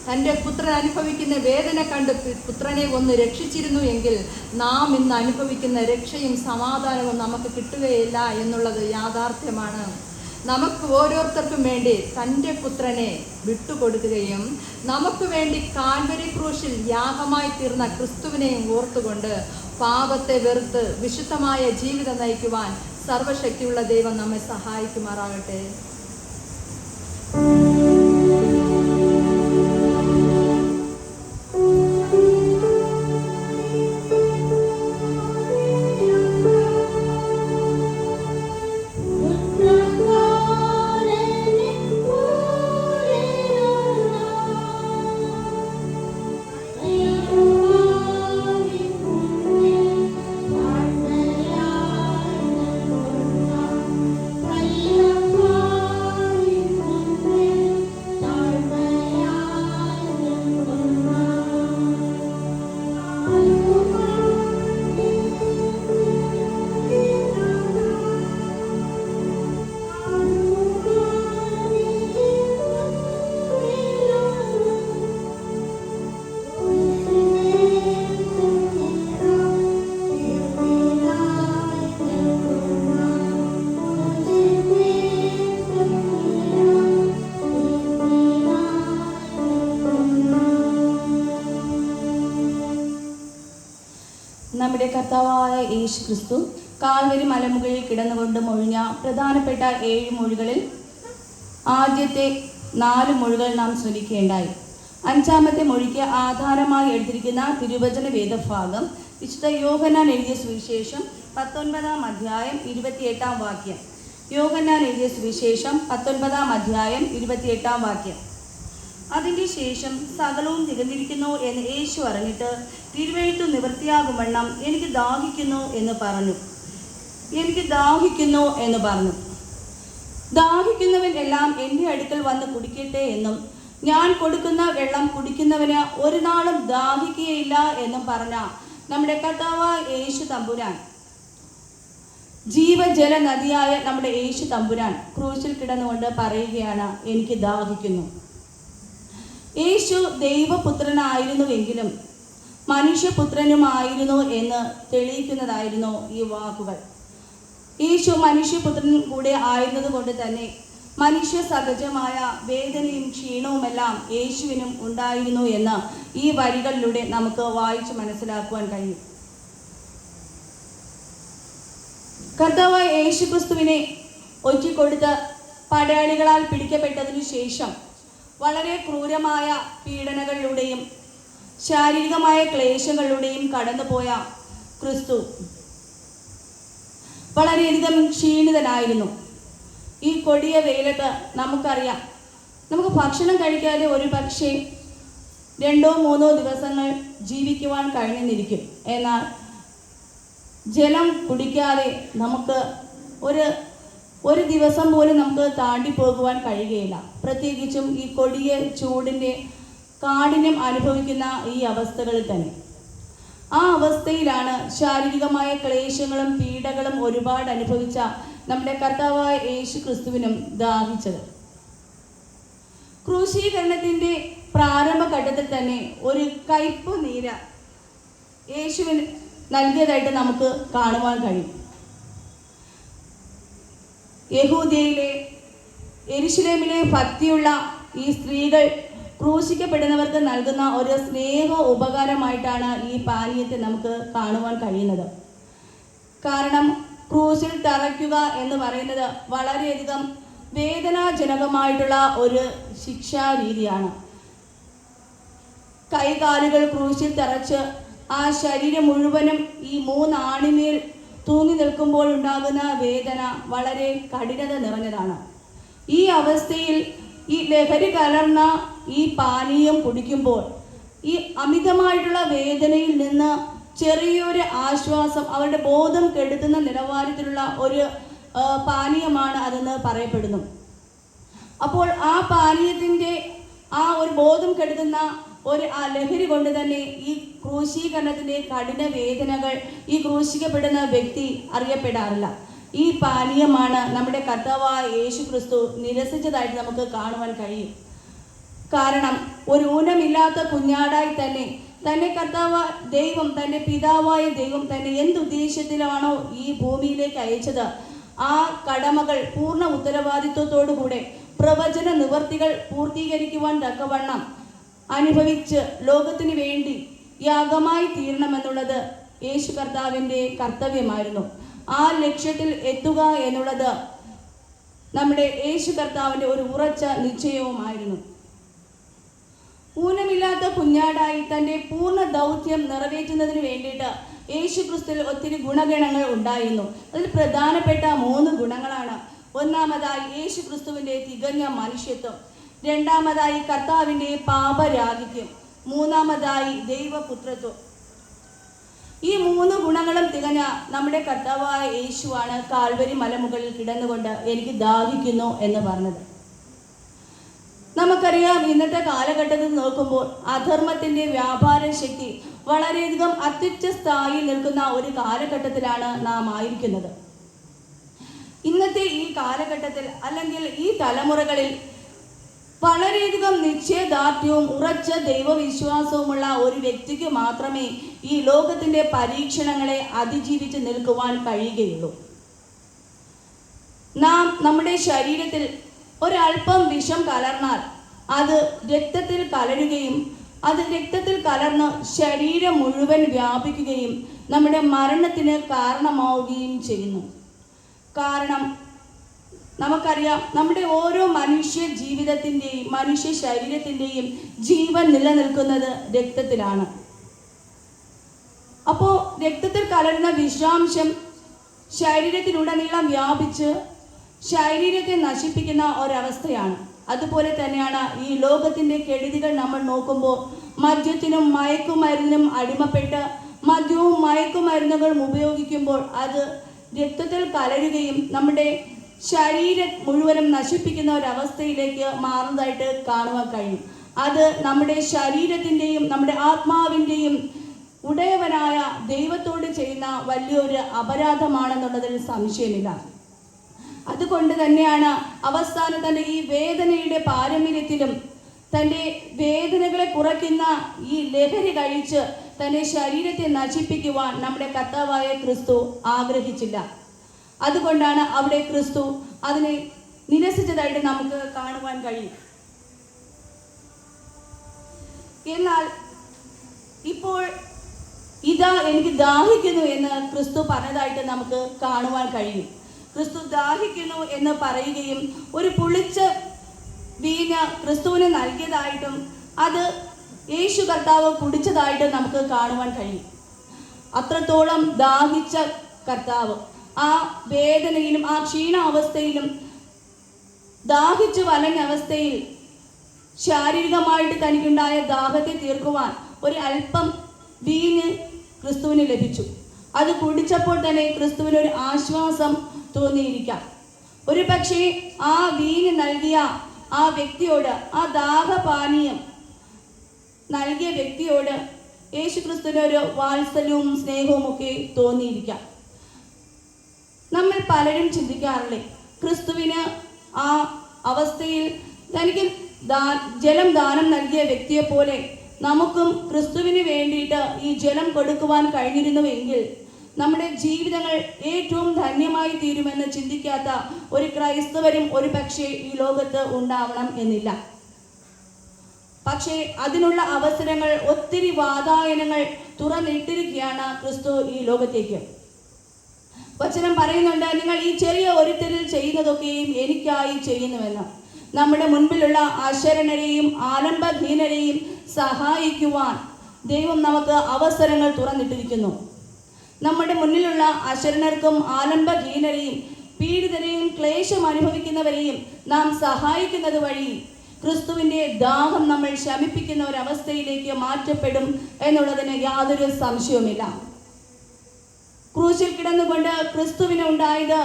തൻ്റെ പുത്രൻ അനുഭവിക്കുന്ന വേദന കണ്ട് പുത്രനെ ഒന്ന് രക്ഷിച്ചിരുന്നു എങ്കിൽ നാം ഇന്ന് അനുഭവിക്കുന്ന രക്ഷയും സമാധാനവും നമുക്ക് കിട്ടുകയില്ല എന്നുള്ളത് യാഥാർത്ഥ്യമാണ്. നമുക്ക് ഓരോരുത്തർക്കും വേണ്ടി തൻ്റെ പുത്രനെ വിട്ടുകൊടുക്കുകയും നമുക്ക് വേണ്ടി കാൽവരി ക്രൂശിൽ യാഗമായി തീർന്ന ക്രിസ്തുവിനെയും ഓർത്തുകൊണ്ട് പാപത്തെ വെറുത്ത് വിശുദ്ധമായ ജീവിതം നയിക്കുവാൻ സർവശക്തിയുള്ള ദൈവം നമ്മെ സഹായിക്കുമാറാകട്ടെ. നമ്മുടെ കർത്താവായ യേശു ക്രിസ്തു കാൽവരി മലമുകളിൽ കിടന്നുകൊണ്ട് മൊഴിഞ്ഞ പ്രധാനപ്പെട്ട 7 മൊഴികളിൽ ആദ്യത്തെ 4 മൊഴികൾ നാം ശ്രമിക്കുകയുണ്ടായി. 5ാമത്തെ മൊഴിക്ക് ആധാരമായി എടുത്തിരിക്കുന്ന തിരുവചന വേദഭാഗം വിശുദ്ധ യോഹന്നാൻ എഴുതിയ സുവിശേഷം 19-ാം അധ്യായം 28-ാം വാക്യം. യോഹന്നാൻ എഴുതിയ സുവിശേഷം 19-ാം അധ്യായം 28-ാം വാക്യം. അതിൻ്റെ ശേഷം സകലവും തികഞ്ഞിരിക്കുന്നു എന്ന് യേശു അറിഞ്ഞിട്ട് തിരുവെഴുത്ത് നിവൃത്തിയാകുവണ്ണം എനിക്ക് ദാഹിക്കുന്നു എന്ന് പറഞ്ഞു. ദാഹിക്കുന്നവൻ എല്ലാം എൻ്റെ അടുക്കൽ വന്ന് കുടിക്കട്ടെ എന്നും ഞാൻ കൊടുക്കുന്ന വെള്ളം കുടിക്കുന്നവന് ഒരു നാളും ദാഹിക്കുകയില്ല എന്നും പറഞ്ഞ നമ്മുടെ കർത്താവായ യേശു തമ്പുരാൻ, ജീവജല നദിയായ നമ്മുടെ യേശു തമ്പുരാൻ ക്രൂശിൽ കിടന്നുകൊണ്ട് പറയുകയാണ്, എനിക്ക് ദാഹിക്കുന്നു. യേശു ദൈവപുത്രനായിരുന്നുവെങ്കിലും മനുഷ്യപുത്രനുമായിരുന്നു എന്ന് തെളിയിക്കുന്നതായിരുന്നു ഈ വാക്കുകൾ. യേശു മനുഷ്യപുത്രൻ കൂടെ ആയിരുന്നത് കൊണ്ട് തന്നെ മനുഷ്യ സഹജമായ വേദനയും ക്ഷീണവുമെല്ലാം യേശുവിനും ഉണ്ടായിരുന്നു എന്ന് ഈ വരികളിലൂടെ നമുക്ക് വായിച്ച് മനസ്സിലാക്കുവാൻ കഴിയും. കർത്താവായ യേശു ക്രിസ്തുവിനെ ഒറ്റിക്കൊടുത്ത് പടയാളികളാൽ പിടിക്കപ്പെട്ടതിനു ശേഷം വളരെ ക്രൂരമായ പീഡനങ്ങളിലൂടെയും ശാരീരികമായ ക്ലേശങ്ങളിലൂടെയും കടന്നുപോയ ക്രിസ്തു വളരെയധികം ക്ഷീണിതനായിരുന്നു. ഈ കൊടിയ വെയിലത്ത് നമുക്കറിയാം, നമുക്ക് ഭക്ഷണം കഴിക്കാതെ ഒരു പക്ഷേ 2-3 ദിവസങ്ങൾ ജീവിക്കുവാൻ കഴിഞ്ഞെന്നിരിക്കും. എന്നാൽ ജലം കുടിക്കാതെ നമുക്ക് ഒരു ദിവസം പോലും നമുക്ക് താണ്ടി പോകുവാൻ കഴിയുകയില്ല. പ്രത്യേകിച്ചും ഈ കൊടിയ ചൂടിൻ്റെ കാഠിന്യം അനുഭവിക്കുന്ന ഈ അവസ്ഥകളിൽ തന്നെ. ആ അവസ്ഥയിലാണ് ശാരീരികമായ ക്ലേശങ്ങളും പീഡകളും ഒരുപാട് അനുഭവിച്ച നമ്മുടെ കർത്താവായ യേശു ക്രിസ്തുവിനും ദാഹിച്ചത്. ക്രൂശീകരണത്തിൻ്റെ പ്രാരംഭഘട്ടത്തിൽ തന്നെ ഒരു കയ്പ് നീര് യേശുവിന് നൽകിയതായിട്ട് നമുക്ക് കാണുവാൻ കഴിയും. യഹൂദയിലെ യെരുശലേമിലെ ഭക്തിയുള്ള ഈ സ്ത്രീകൾ ക്രൂശിക്കപ്പെടുന്നവർക്ക് നൽകുന്ന ഒരു സ്നേഹ ഉപകാരമായിട്ടാണ് ഈ പാനീയത്തെ നമുക്ക് കാണുവാൻ കഴിയുന്നത്. കാരണം ക്രൂശിൽ തറയ്ക്കുക എന്ന് പറയുന്നത് വളരെയധികം വേദനാജനകമായിട്ടുള്ള ഒരു ശിക്ഷാരീതിയാണ്. കൈകാലുകൾ ക്രൂശിൽ തറച്ച് ആ ശരീരം മുഴുവനും ഈ 3 ആണിമേൽ തൂങ്ങി നിൽക്കുമ്പോൾ ഉണ്ടാകുന്ന വേദന വളരെ കഠിനത നിറഞ്ഞതാണ്. ഈ അവസ്ഥയിൽ ഈ ലഹരി കലർന്ന ഈ പാനീയം കുടിക്കുമ്പോൾ ഈ അമിതമായിട്ടുള്ള വേദനയിൽ നിന്ന് ചെറിയൊരു ആശ്വാസം, അവരുടെ ബോധം കെടുത്തുന്ന നിലവാരത്തിലുള്ള ഒരു പാനീയമാണ് അതെന്ന് പറയപ്പെടുന്നു. അപ്പോൾ ആ പാനീയത്തിൻ്റെ ആ ഒരു ബോധം കെടുത്തുന്ന ആ ലഹരി കൊണ്ട് തന്നെ ഈ ക്രൂശീകരണത്തിൻ്റെ കഠിന വേദനകൾ ഈ ക്രൂശിക്കപ്പെടുന്ന വ്യക്തി അറിയപ്പെടാറില്ല. ഈ പാനീയമാണ് നമ്മുടെ കർത്താവായ യേശു ക്രിസ്തു നിരസിച്ചതായിട്ട് നമുക്ക് കാണുവാൻ കഴിയും. കാരണം ഒരു ഊനമില്ലാത്ത കുഞ്ഞാടായി തന്നെ കർത്താവായ ദൈവം, തൻ്റെ പിതാവായ ദൈവം തന്നെ എന്തുദ്ദേശത്തിലാണോ ഈ ഭൂമിയിലേക്ക് അയച്ചത്, ആ കടമകൾ പൂർണ്ണ ഉത്തരവാദിത്വത്തോടുകൂടെ പ്രവചന നിവർത്തികൾ പൂർത്തീകരിക്കുവാൻ തക്കവണ്ണം അനുഭവിച്ച് ലോകത്തിന് വേണ്ടി യാഗമായി തീരണമെന്നുള്ളത് യേശു കർത്താവിൻ്റെ കർത്തവ്യമായിരുന്നു. ആ ലക്ഷ്യത്തിൽ എത്തുക എന്നുള്ളത് നമ്മുടെ യേശു കർത്താവിൻ്റെ ഒരു ഉറച്ച നിശ്ചയവുമായിരുന്നു. ഊനമില്ലാത്ത കുഞ്ഞാടായി തൻ്റെ പൂർണ്ണ ദൗത്യം നിറവേറ്റുന്നതിന് വേണ്ടിയിട്ട് യേശു ക്രിസ്തുവിൽ ഒത്തിരി ഗുണഗണങ്ങൾ ഉണ്ടായിരുന്നു. അതിൽ പ്രധാനപ്പെട്ട 3 ഗുണങ്ങളാണ്. ഒന്നാമതായി യേശു ക്രിസ്തുവിൻ്റെ തികഞ്ഞ മനുഷ്യത്വം, രണ്ടാമതായി കർത്താവിൻ്റെ പാപരാഹിത്യം, മൂന്നാമതായി ദൈവപുത്രത്വം. ഈ 3 ഗുണങ്ങളും തികഞ്ഞ നമ്മുടെ കർത്താവായ യേശുവാണ് കാൽവരി മലമുകളിൽ കിടന്നുകൊണ്ട് എനിക്ക് ദാഹിക്കുന്നു എന്ന് പറഞ്ഞത്. നമുക്കറിയാം, ഇന്നത്തെ കാലഘട്ടത്തിൽ നോക്കുമ്പോൾ അധർമ്മത്തിൻ്റെ വ്യാപാര ശക്തി വളരെയധികം അത്യുച്ച സ്ഥായിയിൽ നിൽക്കുന്ന ഒരു കാലഘട്ടത്തിലാണ് നാം ആയിരിക്കുന്നത്. ഇന്നത്തെ ഈ കാലഘട്ടത്തിൽ അല്ലെങ്കിൽ ഈ തലമുറകളിൽ വളരെയധികം നിശ്ചയദാർഢ്യവും ഉറച്ച ദൈവവിശ്വാസവുമുള്ള ഒരു വ്യക്തിക്ക് മാത്രമേ ഈ ലോകത്തിൻ്റെ പരീക്ഷണങ്ങളെ അതിജീവിച്ച് നിൽക്കുവാൻ കഴിയുകയുള്ളൂ. നാം നമ്മുടെ ശരീരത്തിൽ ഒരല്പം വിഷം കലർന്നാൽ അത് രക്തത്തിൽ കലരുകയും അത് രക്തത്തിൽ കലർന്ന് ശരീരം മുഴുവൻ വ്യാപിക്കുകയും നമ്മുടെ മരണത്തിന് കാരണമാവുകയും ചെയ്യുന്നു. കാരണം നമുക്കറിയാം, നമ്മുടെ ഓരോ മനുഷ്യ ജീവിതത്തിൻ്റെയും മനുഷ്യ ശരീരത്തിൻ്റെയും ജീവൻ നിലനിൽക്കുന്നത് രക്തത്തിലാണ്. അപ്പോൾ രക്തത്തിൽ കലരുന്ന വിഷാംശം ശരീരത്തിലുടനീളം വ്യാപിച്ച് ശരീരത്തെ നശിപ്പിക്കുന്ന ഒരവസ്ഥയാണ്. അതുപോലെ തന്നെയാണ് ഈ ലോകത്തിൻ്റെ കെടുതികൾ നമ്മൾ നോക്കുമ്പോൾ മദ്യത്തിനും മയക്കുമരുന്നിനും അടിമപ്പെട്ട് മദ്യവും മയക്കുമരുന്നുകളും ഉപയോഗിക്കുമ്പോൾ അത് രക്തത്തിൽ കലരുകയും നമ്മുടെ ശരീരം മുഴുവനും നശിപ്പിക്കുന്ന ഒരവസ്ഥയിലേക്ക് മാറുന്നതായിട്ട് കാണുവാൻ കഴിയും. അത് നമ്മുടെ ശരീരത്തിൻ്റെയും നമ്മുടെ ആത്മാവിൻ്റെയും ഉടയവനായ ദൈവത്തോട് ചെയ്യുന്ന വലിയൊരു അപരാധമാണെന്നുള്ളതിൽ സംശയമില്ല. അതുകൊണ്ട് തന്നെയാണ് അവസാനം തൻ്റെ ഈ വേദനയുടെ പാരമ്പര്യത്തിലും തൻ്റെ വേദനകളെ കുറയ്ക്കുന്ന ഈ ലഹരി കഴിച്ച് തൻ്റെ ശരീരത്തെ നശിപ്പിക്കുവാൻ നമ്മുടെ കർത്താവായ ക്രിസ്തു ആഗ്രഹിച്ചില്ല. അതുകൊണ്ടാണ് അവിടെ ക്രിസ്തു അതിനെ നിരസിച്ചതായിട്ട് നമുക്ക് കാണുവാൻ കഴിയും. എന്നാൽ ഇപ്പോൾ ഇതാ എനിക്ക് ദാഹിക്കുന്നു എന്ന് ക്രിസ്തു പറഞ്ഞതായിട്ട് നമുക്ക് കാണുവാൻ കഴിയും. ക്രിസ്തു ദാഹിക്കുന്നു എന്ന് പറയുകയും ഒരു പുളിച്ച വീഞ്ഞ് ക്രിസ്തുവിന് നൽകിയതായിട്ടും അത് യേശു കർത്താവ് കുടിച്ചതായിട്ടും നമുക്ക് കാണുവാൻ കഴിയും. അത്രത്തോളം ദാഹിച്ച കർത്താവ് ആ വേദനയിലും ആ ക്ഷീണാവസ്ഥയിലും ദാഹിച്ചു വലഞ്ഞ അവസ്ഥയിൽ ശാരീരികമായിട്ട് തനിക്കുണ്ടായ ദാഹത്തെ തീർക്കുവാൻ ഒരു അല്പം വീഞ്ഞ് ക്രിസ്തുവിന് ലഭിച്ചു. അത് കുടിച്ചപ്പോൾ തന്നെ ക്രിസ്തുവിന് ഒരു ആശ്വാസം തോന്നിയിരിക്കാം. ഒരു പക്ഷേ ആ വീഞ്ഞ് നൽകിയ ആ വ്യക്തിയോട്, ആ ദാഹപാനീയം നൽകിയ വ്യക്തിയോട് യേശു ക്രിസ്തുവിന് ഒരു വാത്സല്യവും സ്നേഹവും ഒക്കെ തോന്നിയിരിക്കാം. നമ്മൾ പലരും ചിന്തിക്കാറില്ലേ, ക്രിസ്തുവിന് ആ അവസ്ഥയിൽ തനിക്ക് ജലം ദാനം നൽകിയ വ്യക്തിയെ പോലെ നമുക്കും ക്രിസ്തുവിന് വേണ്ടിയിട്ട് ഈ ജലം കൊടുക്കുവാൻ കഴിഞ്ഞിരുന്നുവെങ്കിൽ നമ്മുടെ ജീവിതങ്ങൾ ഏറ്റവും ധന്യമായി തീരുമെന്ന് ചിന്തിക്കാത്ത ഒരു ക്രൈസ്തവരും ഒരു പക്ഷേ ഈ ലോകത്ത് ഉണ്ടാവണം എന്നില്ല. പക്ഷേ അതിനുള്ള അവസരങ്ങൾ, ഒത്തിരി വാതായനങ്ങൾ തുറന്നിട്ടിരിക്കുകയാണ് ക്രിസ്തു ഈ ലോകത്തേക്ക്. വചനം പറയുന്നുണ്ട്, നിങ്ങൾ ഈ ചെറിയ ഒരുത്തരിൽ ചെയ്യുന്നതൊക്കെയും എനിക്കായി ചെയ്യുന്നുവെന്ന്. നമ്മുടെ മുൻപിലുള്ള അശരണരെയും ആലംബഹീനരെയും സഹായിക്കുവാൻ ദൈവം നമുക്ക് അവസരങ്ങൾ തുറന്നിട്ടിരിക്കുന്നു. നമ്മുടെ മുന്നിലുള്ള അശരണർക്കും ആലംബഹീനരെയും പീഡിതരെയും ക്ലേശം അനുഭവിക്കുന്നവരെയും നാം സഹായിക്കുന്നത് വഴി ക്രിസ്തുവിൻ്റെ ദാഹം നമ്മൾ ശമിപ്പിക്കുന്ന ഒരവസ്ഥയിലേക്ക് മാറ്റപ്പെടും എന്നുള്ളതിന് യാതൊരു സംശയവുമില്ല. ക്രൂശിൽ കിടന്നുകൊണ്ട് ക്രിസ്തുവിന് ഉണ്ടായത്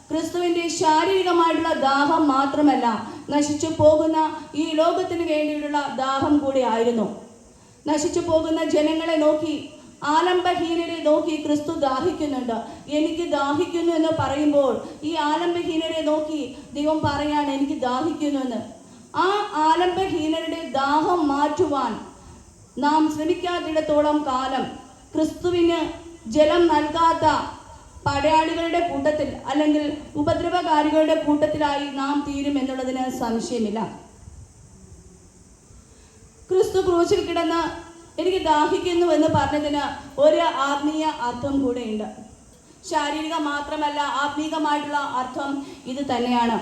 ക്രിസ്തുവിൻ്റെ ശാരീരികമായിട്ടുള്ള ദാഹം മാത്രമല്ല, നശിച്ചു പോകുന്ന ഈ ലോകത്തിന് വേണ്ടിയിട്ടുള്ള ദാഹം കൂടി ആയിരുന്നു. നശിച്ചു പോകുന്ന ജനങ്ങളെ നോക്കി, ആലംബഹീനരെ നോക്കി ക്രിസ്തു ദാഹിക്കുന്നുണ്ട്. എനിക്ക് ദാഹിക്കുന്നു എന്ന് പറയുമ്പോൾ ഈ ആലംബഹീനരെ നോക്കി ദൈവം പറയാണ് എനിക്ക് ദാഹിക്കുന്നു എന്ന്. ആ ആലംബഹീനരുടെ ദാഹം മാറ്റുവാൻ നാം ശ്രമിക്കാത്തിടത്തോളം കാലം ക്രിസ്തുവിന് ജലം നൽകാത്ത പടയാളികളുടെ കൂട്ടത്തിൽ അല്ലെങ്കിൽ ഉപദ്രവകാരികളുടെ കൂട്ടത്തിലായി നാം തീരും എന്നുള്ളതിന് സംശയമില്ല. ക്രിസ്തു ക്രൂശിൽ കിടന്ന് എനിക്ക് ദാഹിക്കുന്നു എന്ന് പറഞ്ഞതിന് ഒരു ആത്മീയ അർത്ഥം കൂടെയുണ്ട്. ശാരീരിക മാത്രമല്ല, ആത്മീകമായിട്ടുള്ള അർത്ഥം ഇത് തന്നെയാണ്.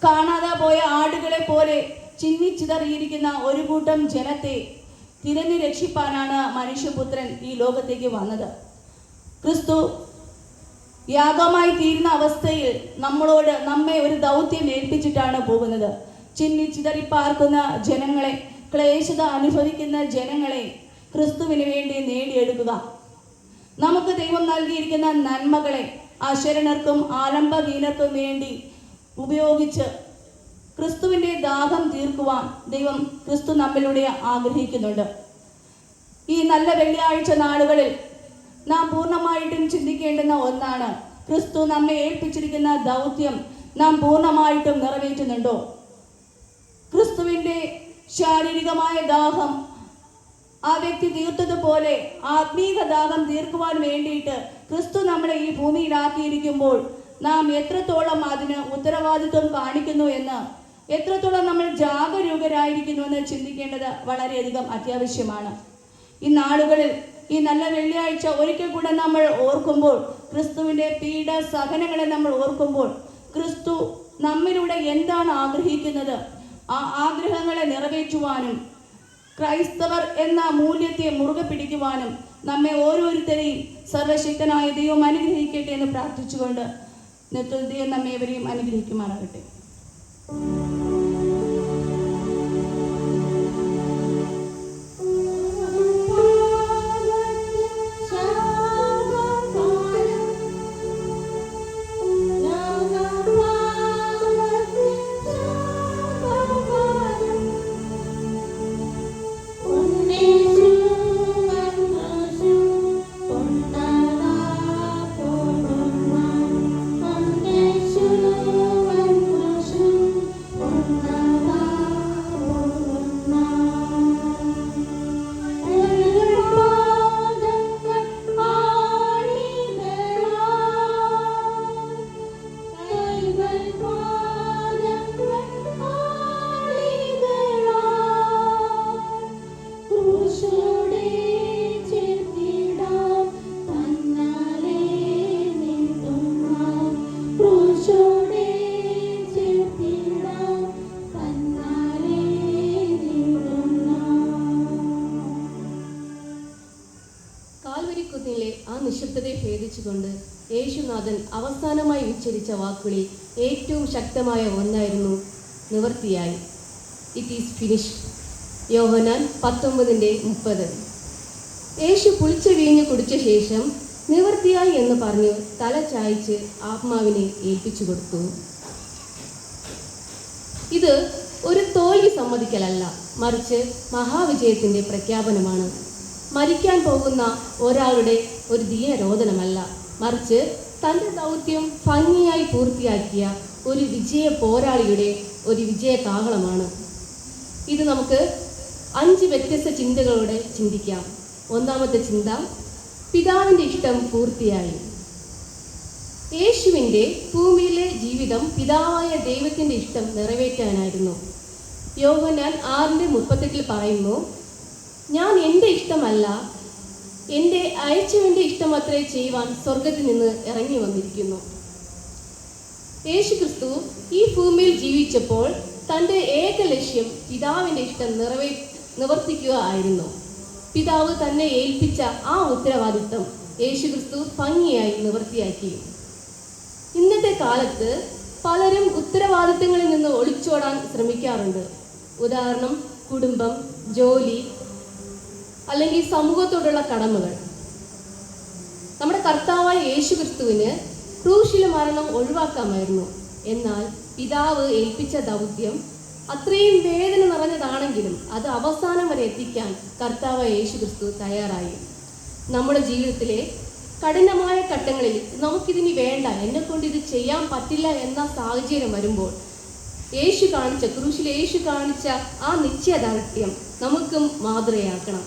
കാണാതെ പോയ ആടുകളെ പോലെ ചിന്നിച്ചിതറിയിരിക്കുന്ന ഒരു കൂട്ടം ജനത്തെ തിരഞ്ഞു രക്ഷിപ്പാനാണ് മനുഷ്യപുത്രൻ ഈ ലോകത്തേക്ക് വന്നത്. ക്രിസ്തു യാഗമായി തീരുന്ന അവസ്ഥയിൽ നമ്മെ ഒരു ദൗത്യം ഏൽപ്പിച്ചിട്ടാണ് പോകുന്നത്. ചിന്നിച്ചിതറിപ്പാർക്കുന്ന ജനങ്ങളെ, ക്ലേശത അനുഭവിക്കുന്ന ജനങ്ങളെ ക്രിസ്തുവിന് വേണ്ടി നേടിയെടുക്കുക. നമുക്ക് ദൈവം നൽകിയിരിക്കുന്ന നന്മകളെ അശരണർക്കും ആലംബഹീനർക്കും വേണ്ടി ഉപയോഗിച്ച് ക്രിസ്തുവിൻ്റെ ദാഹം തീർക്കുവാൻ ദൈവം ക്രിസ്തു നമ്മിലൂടെ ആഗ്രഹിക്കുന്നുണ്ട്. ഈ നല്ല വെള്ളിയാഴ്ച നാളുകളിൽ നാം പൂർണ്ണമായിട്ടും ചിന്തിക്കേണ്ടുന്ന ഒന്നാണ്, ക്രിസ്തു നമ്മെ ഏൽപ്പിച്ചിരിക്കുന്ന ദൗത്യം നാം പൂർണ്ണമായിട്ടും നിറവേറ്റുന്നുണ്ടോ? ക്രിസ്തുവിൻ്റെ ശാരീരികമായ ദാഹം ആ വ്യക്തി തീർത്തതുപോലെ ആത്മീക ദാഹം തീർക്കുവാൻ വേണ്ടിയിട്ട് ക്രിസ്തു നമ്മളെ ഈ ഭൂമിയിലാക്കിയിരിക്കുമ്പോൾ നാം എത്രത്തോളം അതിന് ഉത്തരവാദിത്വം കാണിക്കുന്നു എന്ന്, എത്രത്തോളം നമ്മൾ ജാഗരൂകരായിരിക്കുന്നു എന്ന് ചിന്തിക്കേണ്ടത് വളരെയധികം അത്യാവശ്യമാണ്. ഈ നാളുകളിൽ ഈ നല്ല വെള്ളിയാഴ്ച ഒരിക്കൽ കൂടെ നമ്മൾ ഓർക്കുമ്പോൾ, ക്രിസ്തുവിൻ്റെ പീഡ സഹനങ്ങളെ നമ്മൾ ഓർക്കുമ്പോൾ, ക്രിസ്തു നമ്മിലൂടെ എന്താണ് ആഗ്രഹിക്കുന്നത്, ആ ആഗ്രഹങ്ങളെ നിറവേറ്റുവാനും ക്രൈസ്തവർ എന്ന മൂല്യത്തെ മുറുകെ പിടിക്കുവാനും നമ്മെ ഓരോരുത്തരെയും സർവശക്തനായ ദൈവം അനുഗ്രഹിക്കട്ടെ എന്ന് പ്രാർത്ഥിച്ചുകൊണ്ട് ദൈവം നമ്മേവരെയും അനുഗ്രഹിക്കുമാറാകട്ടെ. ഉന്നേശുവൻ ആലയത്തിലെ ആ നിശബ്ദതയെ ഭേദിച്ചുകൊണ്ട് യേശുനാഥൻ അവസാനമായി ഉച്ചരിച്ച വാക്കുകളിൽ ഏറ്റവും ശക്തമായ ഒന്നായിരുന്നു നിവൃത്തിയായി. It is finish. Yohannan 19:30. Yesu പുളിച്ച വീഞ്ഞ് കുടിച്ച ശേഷം നിവൃത്തിയായി എന്ന് പറഞ്ഞു തല ചായ്ച്ച് ആത്മാവിനെ ഏൽപ്പിച്ചു കൊടുത്തു. ഇത് ഒരു തോൽവി സമ്മതിക്കലല്ല, മറിച്ച് മഹാവിജയത്തിൻ്റെ പ്രഖ്യാപനമാണ്. മരിക്കാൻ പോകുന്ന ഒരാളുടെ ഒരു ദീനരോധനമല്ല, മറിച്ച് തൻ്റെ ദൗത്യം ഭംഗിയായി പൂർത്തിയാക്കിയ ഒരു വിജയ പോരാളിയുടെ ഒരു വിജയ കാഹളമാണ്. ഇത് നമുക്ക് 5 വ്യത്യസ്ത ചിന്തകളോടെ ചിന്തിക്കാം. ഒന്നാമത്തെ ചിന്ത, പിതാവിൻ്റെ ഇഷ്ടം പൂർത്തിയായി. യേശുവിൻ്റെ ഭൂമിയിലെ ജീവിതം പിതാവായ ദൈവത്തിൻ്റെ ഇഷ്ടം നിറവേറ്റാനായിരുന്നു. യോഹന്നാൻ 6:38 പറയുന്നു, ഞാൻ എൻ്റെ ഇഷ്ടമല്ല, എൻ്റെ അയച്ചവൻ്റെ ഇഷ്ടം അത്രേ ചെയ്യുവാൻ സ്വർഗത്തിൽ നിന്ന് ഇറങ്ങി വന്നിരിക്കുന്നു. യേശു ക്രിസ്തു ഈ ഭൂമിയിൽ ജീവിച്ചപ്പോൾ തൻ്റെ ഏക ലക്ഷ്യം പിതാവിൻ്റെ ഇഷ്ടം നിവർത്തിക്കുക ആയിരുന്നു. പിതാവ് തന്നെ ഏൽപ്പിച്ച ആ ഉത്തരവാദിത്വം യേശു ക്രിസ്തു ഭംഗിയായി നിവർത്തിയാക്കി. ഇന്നത്തെ കാലത്ത് പലരും ഉത്തരവാദിത്തങ്ങളിൽ നിന്ന് ഒളിച്ചോടാൻ ശ്രമിക്കാറുണ്ട്. ഉദാഹരണം, കുടുംബം, ജോലി, അല്ലെങ്കിൽ സമൂഹത്തോടുള്ള കടമകൾ. നമ്മുടെ കർത്താവായ യേശു ക്രിസ്തുവിന് ക്രൂശിലെ മരണം ഒഴിവാക്കാമായിരുന്നു. എന്നാൽ പിതാവ് ഏൽപ്പിച്ച ദൗത്യം അത്രയും വേദന നിറഞ്ഞതാണെങ്കിലും അത് അവസാനം വരെ എത്തിക്കാൻ കർത്താവായ യേശു ക്രിസ്തു തയ്യാറായി. നമ്മുടെ ജീവിതത്തിലെ കഠിനമായ ഘട്ടങ്ങളിൽ നമുക്കിതിനി വേണ്ട, എന്നെക്കൊണ്ട് ഇത് ചെയ്യാൻ പറ്റില്ല എന്ന സാഹചര്യം വരുമ്പോൾ ക്രൂശിൽ യേശു കാണിച്ച ആ നിശ്ചയദാർഢ്യം നമുക്കും മാതൃകയാക്കണം.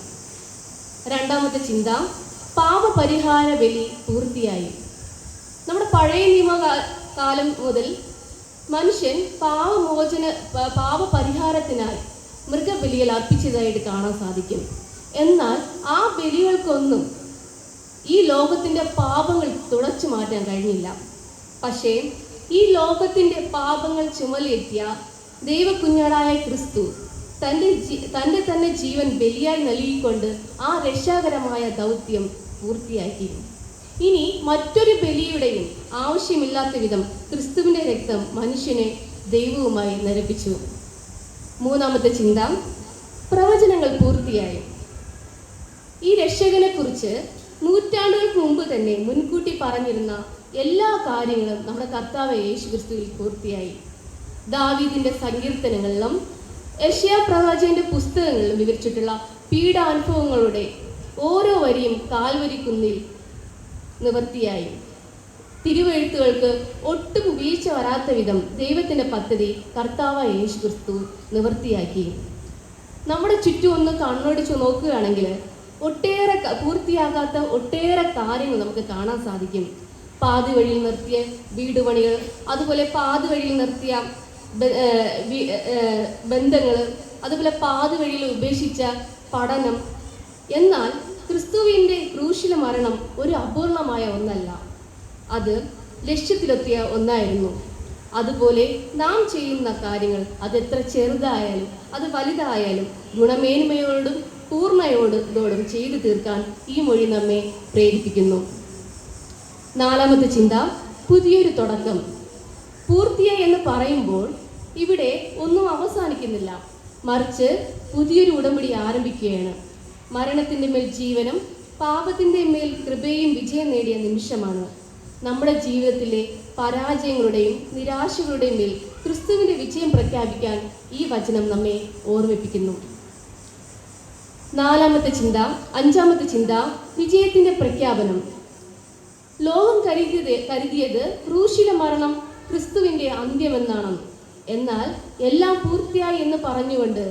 രണ്ടാമത്തെ ചിന്ത, പാപപരിഹാര ബലി പൂർത്തിയായി. നമ്മുടെ പഴയ നിയമകാലം മുതൽ മനുഷ്യൻ പാപപരിഹാരത്തിനായി മൃഗബലികൾ അർപ്പിച്ചതായിട്ട് കാണാൻ സാധിക്കും. എന്നാൽ ആ ബലികൾക്കൊന്നും ഈ ലോകത്തിൻ്റെ പാപങ്ങൾ തുടച്ചു മാറ്റാൻ കഴിഞ്ഞില്ല. പക്ഷേ ഈ ലോകത്തിൻ്റെ പാപങ്ങൾ ചുമലേറ്റിയ ദൈവകുഞ്ഞാടായ ക്രിസ്തു തൻ്റെ തന്നെ ജീവൻ ബലിയായി നൽകിക്കൊണ്ട് ആ രക്ഷാകരമായ ദൗത്യം പൂർത്തിയാക്കി. ഇനി മറ്റൊരു ബലിയുടെയും ആവശ്യമില്ലാത്ത വിധം ക്രിസ്തുവിൻ്റെ രക്തം മനുഷ്യനെ ദൈവവുമായി നിരപ്പിച്ചു. മൂന്നാമത്തെ ചിന്ത, പ്രവചനങ്ങൾ പൂർത്തിയായി. ഈ രക്ഷകനെക്കുറിച്ച് നൂറ്റാണ്ടുകൾക്ക് മുമ്പ് തന്നെ മുൻകൂട്ടി പറഞ്ഞിരുന്ന എല്ലാ കാര്യങ്ങളും നമ്മുടെ കർത്താവ് യേശു ക്രിസ്തുവിൽ പൂർത്തിയായി. ദാവീദിൻ്റെ സങ്കീർത്തനങ്ങളിലും യെശയ്യാ പ്രവാചകന്റെ പുസ്തകങ്ങളിലും വിവരിച്ചിട്ടുള്ള പീഡാനുഭവങ്ങളുടെ ഓരോ വരിയും കാൽവരി കുന്നിൽ നിവർത്തിയായി. തിരുവെഴുത്തുകൾക്ക് ഒട്ടും വീഴ്ച വരാത്ത വിധം ദൈവത്തിൻ്റെ പദ്ധതി കർത്താവായ യേശു ക്രിസ്തു നിവർത്തിയാക്കി. നമ്മുടെ ചുറ്റും ഒന്ന് കണ്ണോടിച്ചു നോക്കുകയാണെങ്കിൽ ഒട്ടേറെ പൂർത്തിയാകാത്ത ഒട്ടേറെ കാര്യങ്ങൾ നമുക്ക് കാണാൻ സാധിക്കും. പാതി വഴിയിൽ നിർത്തിയ വീട് പണികൾ, അതുപോലെ പാതി വഴിയിൽ നിർത്തിയ ബന്ധങ്ങൾ, അതുപോലെ പാതി വഴിയിൽ ഉപേക്ഷിച്ച പഠനം. എന്നാൽ ക്രിസ്തുവിൻ്റെ ക്രൂശിലെ മരണം ഒരു അപൂർണമായ ഒന്നല്ല, അത് ലക്ഷ്യത്തിലെത്തിയ ഒന്നായിരുന്നു. അതുപോലെ നാം ചെയ്യുന്ന കാര്യങ്ങൾ അതെത്ര ചെറുതായാലും അത് വലുതായാലും ഗുണമേന്മയോടും പൂർണ്ണയോടും ചെയ്തു തീർക്കാൻ ഈ മൊഴി നമ്മെ പ്രേരിപ്പിക്കുന്നു. നാലാമത്തെ ചിന്ത, പുതിയൊരു തുടക്കം. പൂർത്തിയായി എന്ന് പറയുമ്പോൾ ഇവിടെ ഒന്നും അവസാനിക്കുന്നില്ല, മറിച്ച് പുതിയൊരു ഉടമ്പടി ആരംഭിക്കുകയാണ്. മരണത്തിൻ്റെ മേൽ ജീവനും പാപത്തിൻ്റെ മേൽ കൃപയും വിജയം നേടിയ നിമിഷമാണ്. നമ്മുടെ ജീവിതത്തിലെ പരാജയങ്ങളുടെയും നിരാശകളുടെയും മേൽ ക്രിസ്തുവിൻ്റെ വിജയം പ്രഖ്യാപിക്കാൻ ഈ വചനം നമ്മെ ഓർമ്മിപ്പിക്കുന്നു. അഞ്ചാമത്തെ ചിന്ത, വിജയത്തിൻ്റെ പ്രഖ്യാപനം. ലോകം കരുതിയത് ക്രൂശിലെ മരണം ക്രിസ്തുവിൻ്റെ അന്ത്യമെന്നാണ്. എന്നാൽ എല്ലാം പൂർത്തിയായി എന്ന് പറഞ്ഞുകൊണ്ട്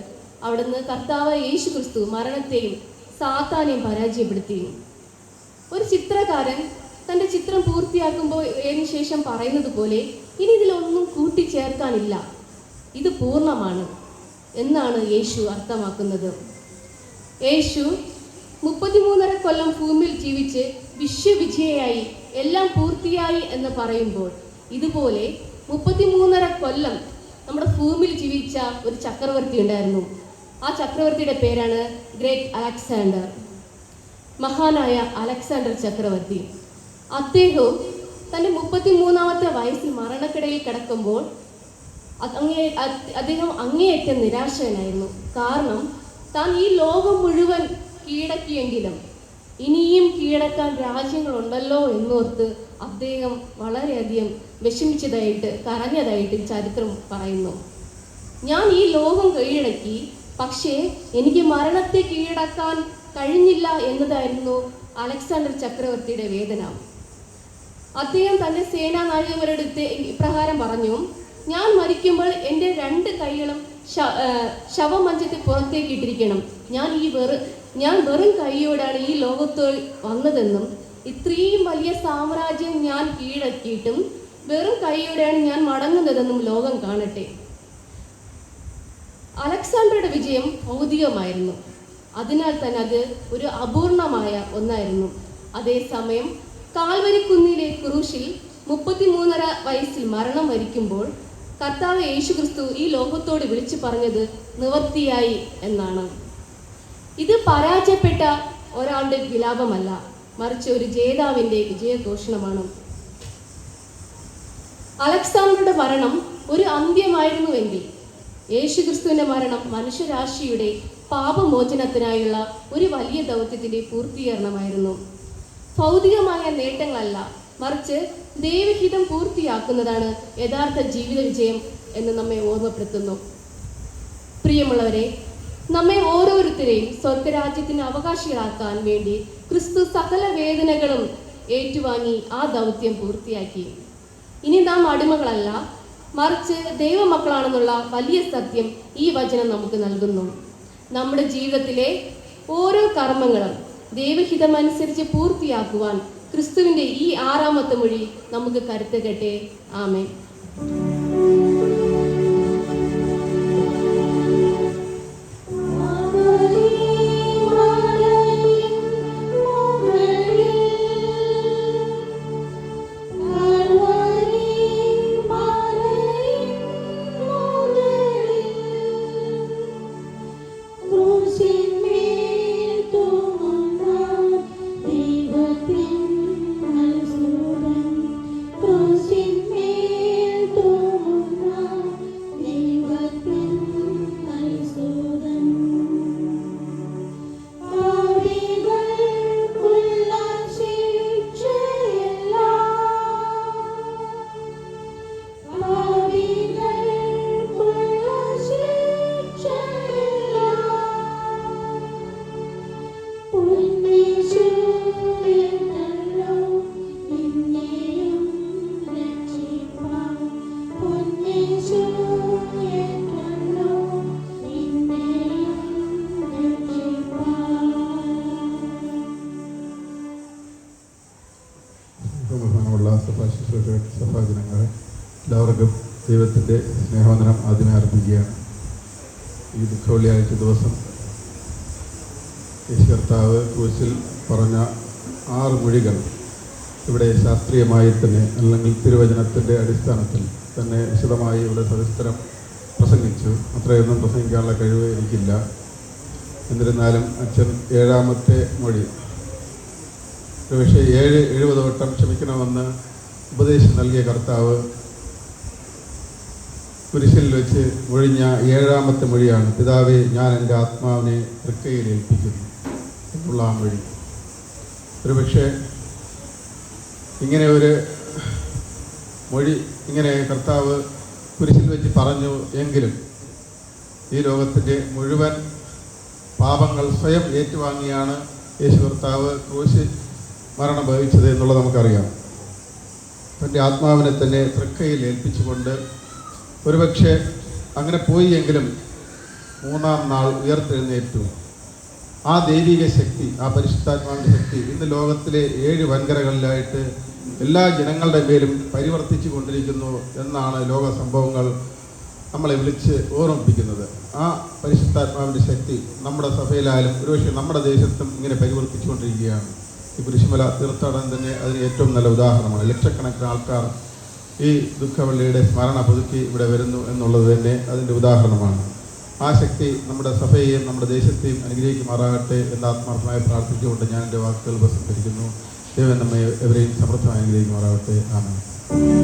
അവിടുന്ന് കർത്താവ് യേശു ക്രിസ്തു മരണത്തെയും സാത്താനെയും പരാജയപ്പെടുത്തി. ഒരു ചിത്രകാരൻ തൻ്റെ ചിത്രം പൂർത്തിയാക്കുമ്പോൾ ശേഷം പറയുന്നത് പോലെ ഇനി ഇതിലൊന്നും കൂട്ടിച്ചേർക്കാനില്ല, ഇത് പൂർണ്ണമാണ് എന്നാണ് യേശു അർത്ഥമാക്കുന്നത്. യേശു 33.5 കൊല്ലം ഭൂമിയിൽ ജീവിച്ച് വിശ്വവിജയായി എല്ലാം പൂർത്തിയായി എന്ന് പറയുമ്പോൾ ഇതുപോലെ 33.5 കൊല്ലം നമ്മുടെ ഭൂമിയിൽ ജീവിച്ച ഒരു ചക്രവർത്തി ഉണ്ടായിരുന്നു. ആ ചക്രവർത്തിയുടെ പേരാണ് ഗ്രേറ്റ് അലക്സാണ്ടർ. മഹാനായ അലക്സാണ്ടർ ചക്രവർത്തി. അദ്ദേഹവും തൻ്റെ 33-ാമത്തെ വയസ്സിൽ മരണക്കിടയിൽ കിടക്കുമ്പോൾ അദ്ദേഹം അങ്ങേയറ്റം നിരാശനായിരുന്നു. കാരണം താൻ ഈ ലോകം മുഴുവൻ കീഴടക്കിയെങ്കിലും ഇനിയും കീഴടക്കാൻ രാജ്യങ്ങളുണ്ടല്ലോ എന്നോർത്ത് അദ്ദേഹം വളരെയധികം വിഷമിച്ചതായിട്ട് കരഞ്ഞതായിട്ട് ചരിത്രം പറയുന്നു. ഞാൻ ഈ ലോകം കീഴടക്കി, പക്ഷേ എനിക്ക് മരണത്തെ കീഴടക്കാൻ കഴിഞ്ഞില്ല എന്നതായിരുന്നു അലക്സാണ്ടർ ചക്രവർത്തിയുടെ വേദന. അദ്ദേഹം തൻ്റെ സേനാനായകന്മാരെടുത്ത് ഇപ്രകാരം പറഞ്ഞു: ഞാൻ മരിക്കുമ്പോൾ എൻ്റെ 2 കൈകളും ശവമഞ്ചത്തിൽ പുറത്തേക്ക് ഇട്ടിരിക്കണം. ഞാൻ വെറും കൈയോടാണ് ഈ ലോകത്ത് വന്നതെന്നും ഇത്രയും വലിയ സാമ്രാജ്യം ഞാൻ കീഴടക്കിയിട്ടും വെറും കൈയോടെയാണ് ഞാൻ മടങ്ങുന്നതെന്നും ലോകം കാണട്ടെ. അലക്സാണ്ടറുടെ വിജയം ഭൗതികമായിരുന്നു. അതിനാൽ തന്നെ അത് ഒരു അപൂർണമായ ഒന്നായിരുന്നു. അതേസമയം കാൽവരിക്കുന്നിലെ ക്രൂശിൽ 33.5 വയസ്സിൽ മരണം വരിക്കുമ്പോൾ കർത്താവ് യേശുക്രിസ്തു ഈ ലോകത്തോട് വിളിച്ചു പറഞ്ഞത് നിവർത്തിയായി എന്നാണ്. ഇത് പരാജയപ്പെട്ട ഒരാളുടെ വിലാപമല്ല, മറിച്ച് ഒരു ജേതാവിൻ്റെ വിജയഘോഷണമാണ്. അലക്സാണ്ടറുടെ മരണം ഒരു അന്ത്യമായിരുന്നുവെങ്കിൽ യേശുക്രിസ്തുവിൻ്റെ മരണം മനുഷ്യരാശിയുടെ പാപമോചനത്തിനായുള്ള ഒരു വലിയ ദൗത്യത്തിൻ്റെ പൂർത്തീകരണമായിരുന്നു. ഭൗതികമായ നേട്ടങ്ങളല്ല, മറിച്ച് ദൈവഹിതം പൂർത്തിയാക്കുന്നതാണ് യഥാർത്ഥ ജീവിത വിജയം എന്ന് നമ്മെ ഓർമ്മപ്പെടുത്തുന്നു. പ്രിയമുള്ളവരെ, നമ്മെ ഓരോരുത്തരെയും സ്വർഗരാജ്യത്തിന് അവകാശികളാക്കാൻ വേണ്ടി ക്രിസ്തു സകല വേദനകളും ഏറ്റുവാങ്ങി ആ ദൗത്യം പൂർത്തിയാക്കി. ഇനി നാം അടിമകളല്ല, മറിച്ച് ദൈവമക്കളാണെന്നുള്ള വലിയ സത്യം ഈ വചനം നമുക്ക് നൽകുന്നു. നമ്മുടെ ജീവിതത്തിലെ ഓരോ കർമ്മങ്ങളും ദൈവഹിതമനുസരിച്ച് പൂർത്തിയാക്കുവാൻ ക്രിസ്തുവിൻ്റെ ഈ 6ാമത്തെ മൊഴി നമുക്ക് കരുത്തുകട്ടെ. ആമേൻ. സഭാജനങ്ങളെ എല്ലാവർക്കും ദൈവത്തിൻ്റെ സ്നേഹവന്ദനം ആദ്യമേ അർപ്പിക്കുകയാണ്. ഈ ദുഃഖവെള്ളിയാഴ്ച ദിവസം യേശു കർത്താവ് ക്രൂശിൽ പറഞ്ഞ 6 മൊഴികൾ ഇവിടെ ശാസ്ത്രീയമായി തന്നെ അല്ലെങ്കിൽ തിരുവചനത്തിൻ്റെ അടിസ്ഥാനത്തിൽ തന്നെ വിശദമായി ഇവിടെ സവിസ്തരം പ്രസംഗിച്ചു. അത്രയൊന്നും പ്രസംഗിക്കാനുള്ള കഴിവ് എനിക്കില്ല. എന്നിരുന്നാലും അച്ഛൻ 7ാമത്തെ മൊഴി ഒരുപക്ഷെ 70 വട്ടം ക്ഷമിക്കണമെന്ന് ഉപദേശം നൽകിയ കർത്താവ് കുരിശിൽ വെച്ച് ഒഴിഞ്ഞ 7ാമത്തെ മൊഴിയാണ്: പിതാവേ, ഞാൻ എൻ്റെ ആത്മാവിനെ തൃക്കൈയിൽ ഏൽപ്പിക്കുന്നു എന്നുള്ള ആ മൊഴി. ഒരുപക്ഷെ ഇങ്ങനെ ഒരു മൊഴി ഇങ്ങനെ കർത്താവ് കുരിശിൽ വെച്ച് പറഞ്ഞു എങ്കിലും ഈ ലോകത്തിൻ്റെ മുഴുവൻ പാപങ്ങൾ സ്വയം ഏറ്റുവാങ്ങിയാണ് യേശു കർത്താവ് ക്രൂശിൽ മരണം ഭവിച്ചത് എന്നുള്ളത് നമുക്കറിയാം. തൻ്റെ ആത്മാവിനെ തന്നെ തൃക്കൈയിൽ ഏൽപ്പിച്ചുകൊണ്ട് ഒരുപക്ഷെ അങ്ങനെ പോയി എങ്കിലും 3-ാം നാൾ ഉയർത്തെഴുന്നേറ്റു. ആ ദൈവിക ശക്തി, ആ പരിശുദ്ധാത്മാവിൻ്റെ ശക്തി ഇന്ന് ലോകത്തിലെ 7 വൻകരകളിലായിട്ട് എല്ലാ ജനങ്ങളുടെ മേലും പരിവർത്തിച്ചു കൊണ്ടിരിക്കുന്നു എന്നാണ് ലോക സംഭവങ്ങൾ നമ്മളെ വിളിച്ച് ഓർമ്മിപ്പിക്കുന്നത്. ആ പരിശുദ്ധാത്മാവിൻ്റെ ശക്തി നമ്മുടെ സഭയിലായാലും ഒരുപക്ഷെ നമ്മുടെ ദേശത്തും ഇങ്ങനെ പരിവർത്തിച്ചു കൊണ്ടിരിക്കുകയാണ്. ഈ കുരിശുമല തീർത്ഥാടനം തന്നെ അതിന് ഏറ്റവും നല്ല ഉദാഹരണമാണ്. ലക്ഷക്കണക്കിന് ആൾക്കാർ ഈ ദുഃഖവെള്ളിയുടെ സ്മരണ പുതുക്കി ഇവിടെ വരുന്നു എന്നുള്ളത് തന്നെ അതിൻ്റെ ഉദാഹരണമാണ്. ആ ശക്തി നമ്മുടെ സഭയെയും നമ്മുടെ ദേശത്തെയും അനുഗ്രഹിക്കുമാറാകട്ടെ എന്ന് ആത്മാർത്ഥമായി പ്രാർത്ഥിച്ചുകൊണ്ട് ഞാൻ എൻ്റെ വാക്കുകൾ ഉപസംഹരിക്കുന്നു. ദൈവം നമ്മെ എവരെയും സമൃദ്ധമായി അനുഗ്രഹിക്കുമാറാകട്ടെ. ആമേൻ.